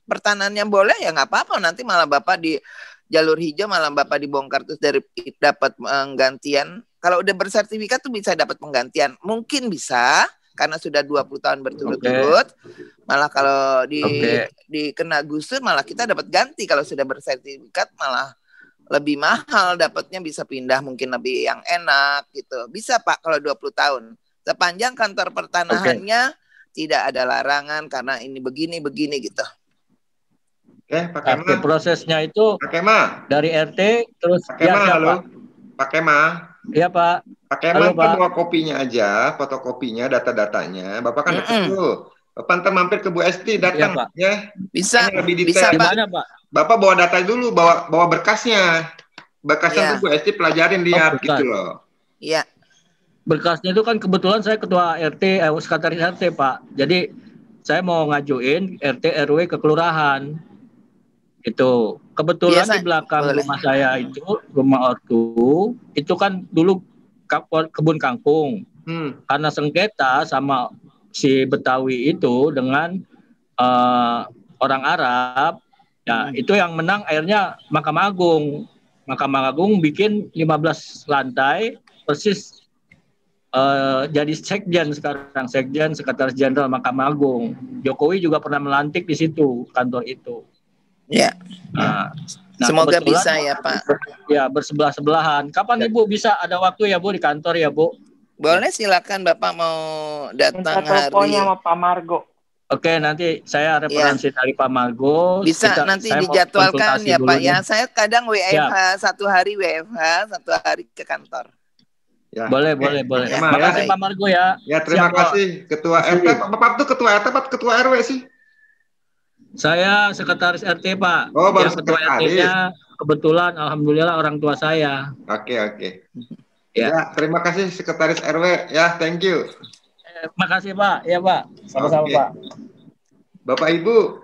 pertanahannya boleh ya nggak apa-apa, nanti malah Bapak di jalur hijau malah Bapak dibongkar terus dapat penggantian. Kalau udah bersertifikat tuh bisa dapat penggantian. Mungkin bisa karena sudah 20 tahun berturut-turut. Malah kalau dikena gusur malah kita dapat ganti. Kalau sudah bersertifikat malah lebih mahal dapatnya, bisa pindah mungkin lebih yang enak gitu. Bisa Pak kalau 20 tahun. Sepanjang kantor pertanahannya tidak ada larangan karena ini begini gitu. Pak Kema. Oke, prosesnya itu Pak Kema. dari RT terus Pak Kema, halo. Pak Kema. Iya Pak. Pak Kema bawa kopinya aja, fotokopinya, data-datanya. Bapak kan dekat tuh. Bapak ntar mampir ke Bu Esti, datang ya. Bisa. Lebih detail. Bisa Pak. Gimana Pak? Bapak bawa data dulu, bawa berkasnya. Berkasnya tuh Bu Esti pelajarin, lihat gitu loh. Iya. Berkasnya itu kan kebetulan saya ketua RT, sekretaris RT Pak. Jadi saya mau ngajuin RT RW ke kelurahan. Itu kebetulan di belakang rumah saya itu, rumah ortu, itu kan dulu kebun kangkung. Karena sengketa sama si Betawi itu dengan orang Arab, ya itu yang menang akhirnya Mahkamah Agung. Mahkamah Agung bikin 15 lantai persis jadi sekjen sekarang, sekjen sekretaris jenderal Mahkamah Agung. Jokowi juga pernah melantik di situ, kantor itu. Ya. Nah, semoga bisa ya Pak. Ya, bersebelah-sebelahan. Kapan Ibu bisa ada waktu ya Bu di kantor ya Bu? Boleh, silakan Bapak mau datang hari. Teleponnya sama Pak Margo. Oke, nanti saya referensi dari Pak Margo. Bisa nanti dijadwalkan ya Pak ya. Saya kadang WFH, satu hari WFH, satu hari ke kantor. Ya. Boleh. Ya, terima kasih Pak Margo ya. Ya, terima kasih Ketua RT. Bapak tuh Ketua RT apa Ketua RW sih? Saya sekretaris RT Pak. Oh, baru Ketua RT-nya kebetulan alhamdulillah orang tua saya. Oke. Ya, terima kasih sekretaris RW ya, thank you. Makasih Pak. Ya Pak. Sama-sama Pak. Bapak Ibu,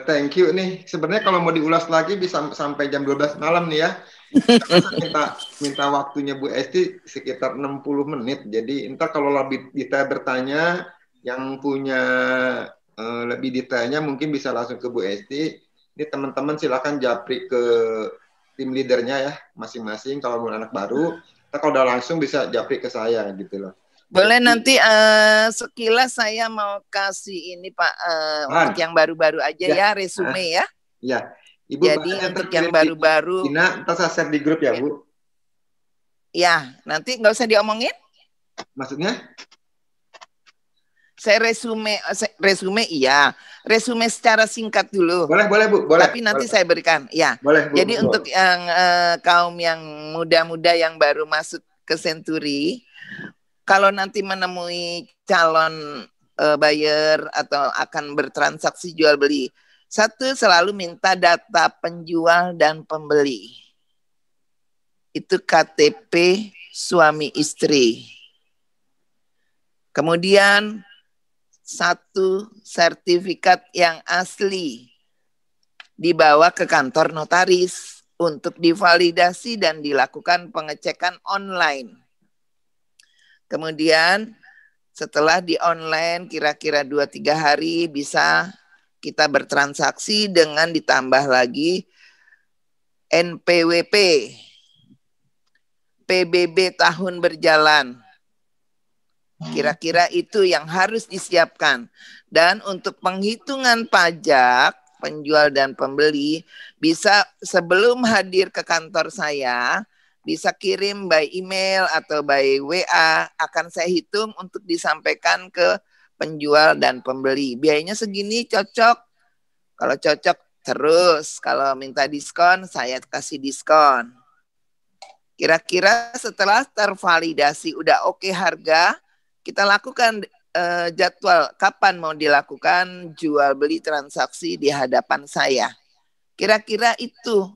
thank you nih. Sebenarnya kalau mau diulas lagi bisa sampai jam 12 malam nih ya. minta waktunya Bu Esti sekitar 60 menit. Jadi entar kalau lebih detail bertanya, yang punya lebih detailnya mungkin bisa langsung ke Bu Esti. Ini teman-teman silakan japri ke tim leadernya ya, masing-masing. Kalau mau anak baru, kalau udah langsung bisa japri ke saya gitu loh. Boleh nanti sekilas saya mau kasih ini Pak untuk yang baru-baru aja ya resume ya. Iya. Ibu, jadi untuk yang baru-baru. Ntar saya share di grup ya Bu. Ya, nanti nggak usah diomongin. Maksudnya? Saya resume iya. Resume secara singkat dulu. Boleh Bu. Boleh. Tapi nanti saya berikan. Ya. Boleh Bu. Jadi untuk yang kaum yang muda-muda yang baru masuk ke Century, kalau nanti menemui calon buyer atau akan bertransaksi jual beli, satu, selalu minta data penjual dan pembeli. Itu KTP suami istri. Kemudian satu sertifikat yang asli dibawa ke kantor notaris untuk divalidasi dan dilakukan pengecekan online. Kemudian setelah di online kira-kira 2-3 hari bisa kita bertransaksi dengan ditambah lagi NPWP, PBB tahun berjalan. Kira-kira itu yang harus disiapkan. Dan untuk penghitungan pajak, penjual dan pembeli, bisa sebelum hadir ke kantor saya, bisa kirim by email atau by WA, akan saya hitung untuk disampaikan ke penjual dan pembeli. Biayanya segini cocok. Kalau cocok terus, kalau minta diskon saya kasih diskon. Kira-kira setelah tervalidasi udah oke harga, kita lakukan jadwal kapan mau dilakukan jual beli transaksi di hadapan saya. Kira-kira itu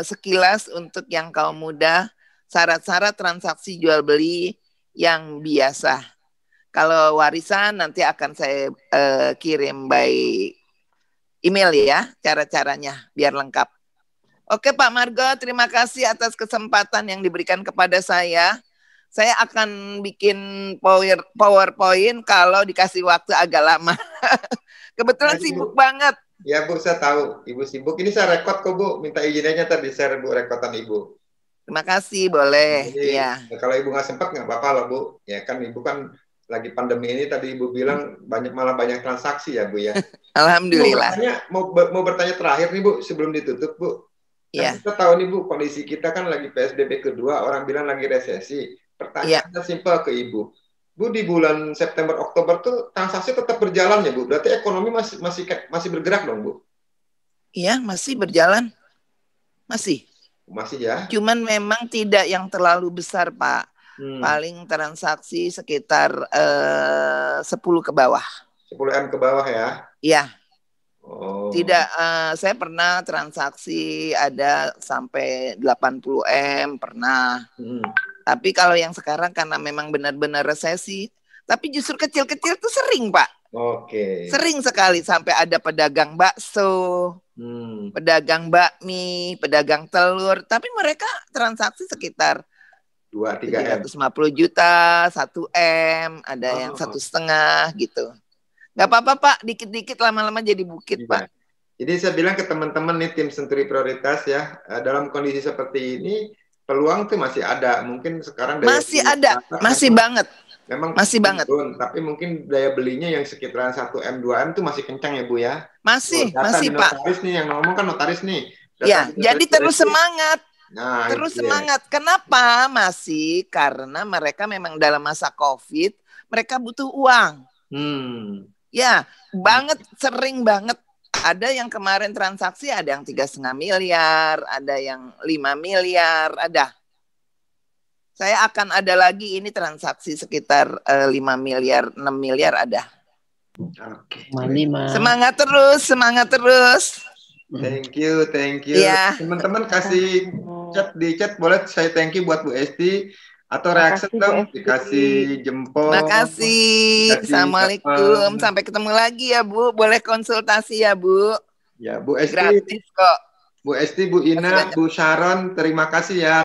sekilas untuk yang kaum muda, syarat-syarat transaksi jual beli yang biasa. Kalau warisan nanti akan saya kirim by email ya, cara-caranya biar lengkap. Oke Pak Margo, terima kasih atas kesempatan yang diberikan kepada saya. Saya akan bikin PowerPoint kalau dikasih waktu agak lama. Kebetulan sibuk banget. Ya Bu, saya tahu Ibu sibuk. Ini saya rekod kok Bu, minta izinnya tadi share Bu rekodan Ibu. Terima kasih, boleh. Jadi, ya. Kalau Ibu nggak sempat nggak apa-apa lah Bu. Ya kan Ibu kan lagi pandemi ini tadi Ibu bilang malah banyak transaksi ya Bu ya. Alhamdulillah. Mau bertanya terakhir nih Bu sebelum ditutup Bu. Kan kita tahu nih Bu, kondisi kita kan lagi PSBB kedua, orang bilang lagi resesi. Pertanyaannya simpel ke Ibu. Bu, di bulan September Oktober tuh transaksi tetap berjalan ya Bu. Berarti ekonomi masih bergerak dong Bu. Iya, masih berjalan. Masih ya. Cuman memang tidak yang terlalu besar, Pak. Paling transaksi sekitar 10 ke bawah. 10 M ke bawah ya? Iya. Oh. Tidak, saya pernah transaksi ada sampai 80 M pernah. Tapi kalau yang sekarang karena memang benar-benar resesi, tapi justru kecil-kecil tuh sering, Pak. Oke. Sering sekali sampai ada pedagang bakso, pedagang bakmi, pedagang telur, tapi mereka transaksi sekitar 2-3 M. 350 juta, 1 M, ada yang 1,5 gitu. Nggak apa-apa Pak, dikit-dikit lama-lama jadi bukit Pak. Jadi saya bilang ke teman-teman nih tim Senturi Prioritas ya, dalam kondisi seperti ini peluang tuh masih ada. Mungkin sekarang masih ada, masih banget. Memang masih banget. Tapi mungkin daya belinya yang sekitaran 1 M, 2 M tuh masih kencang ya Bu ya? Masih Pak. Notaris nih, yang ngomong kan notaris nih. Ya, jadi terus semangat. Nah, terus semangat. Kenapa? Masih karena mereka memang dalam masa COVID, mereka butuh uang. Ya, sering banget. Ada yang kemarin transaksi, ada yang 3,5 miliar, ada yang 5 miliar, ada. Saya akan ada lagi ini transaksi sekitar 5 miliar, 6 miliar ada. Oke. Semangat terus, semangat terus. Thank you. Ya. Teman-teman kasih chat di chat, boleh saya thank you buat Bu Esti atau reaksi dong, dikasih jempol. Makasih. Assalamualaikum. Sampai ketemu lagi ya Bu. Boleh konsultasi ya Bu. Ya Bu Esti. Gratis kok. Bu Esti, Bu Ina, Bu Sharon, terima kasih ya.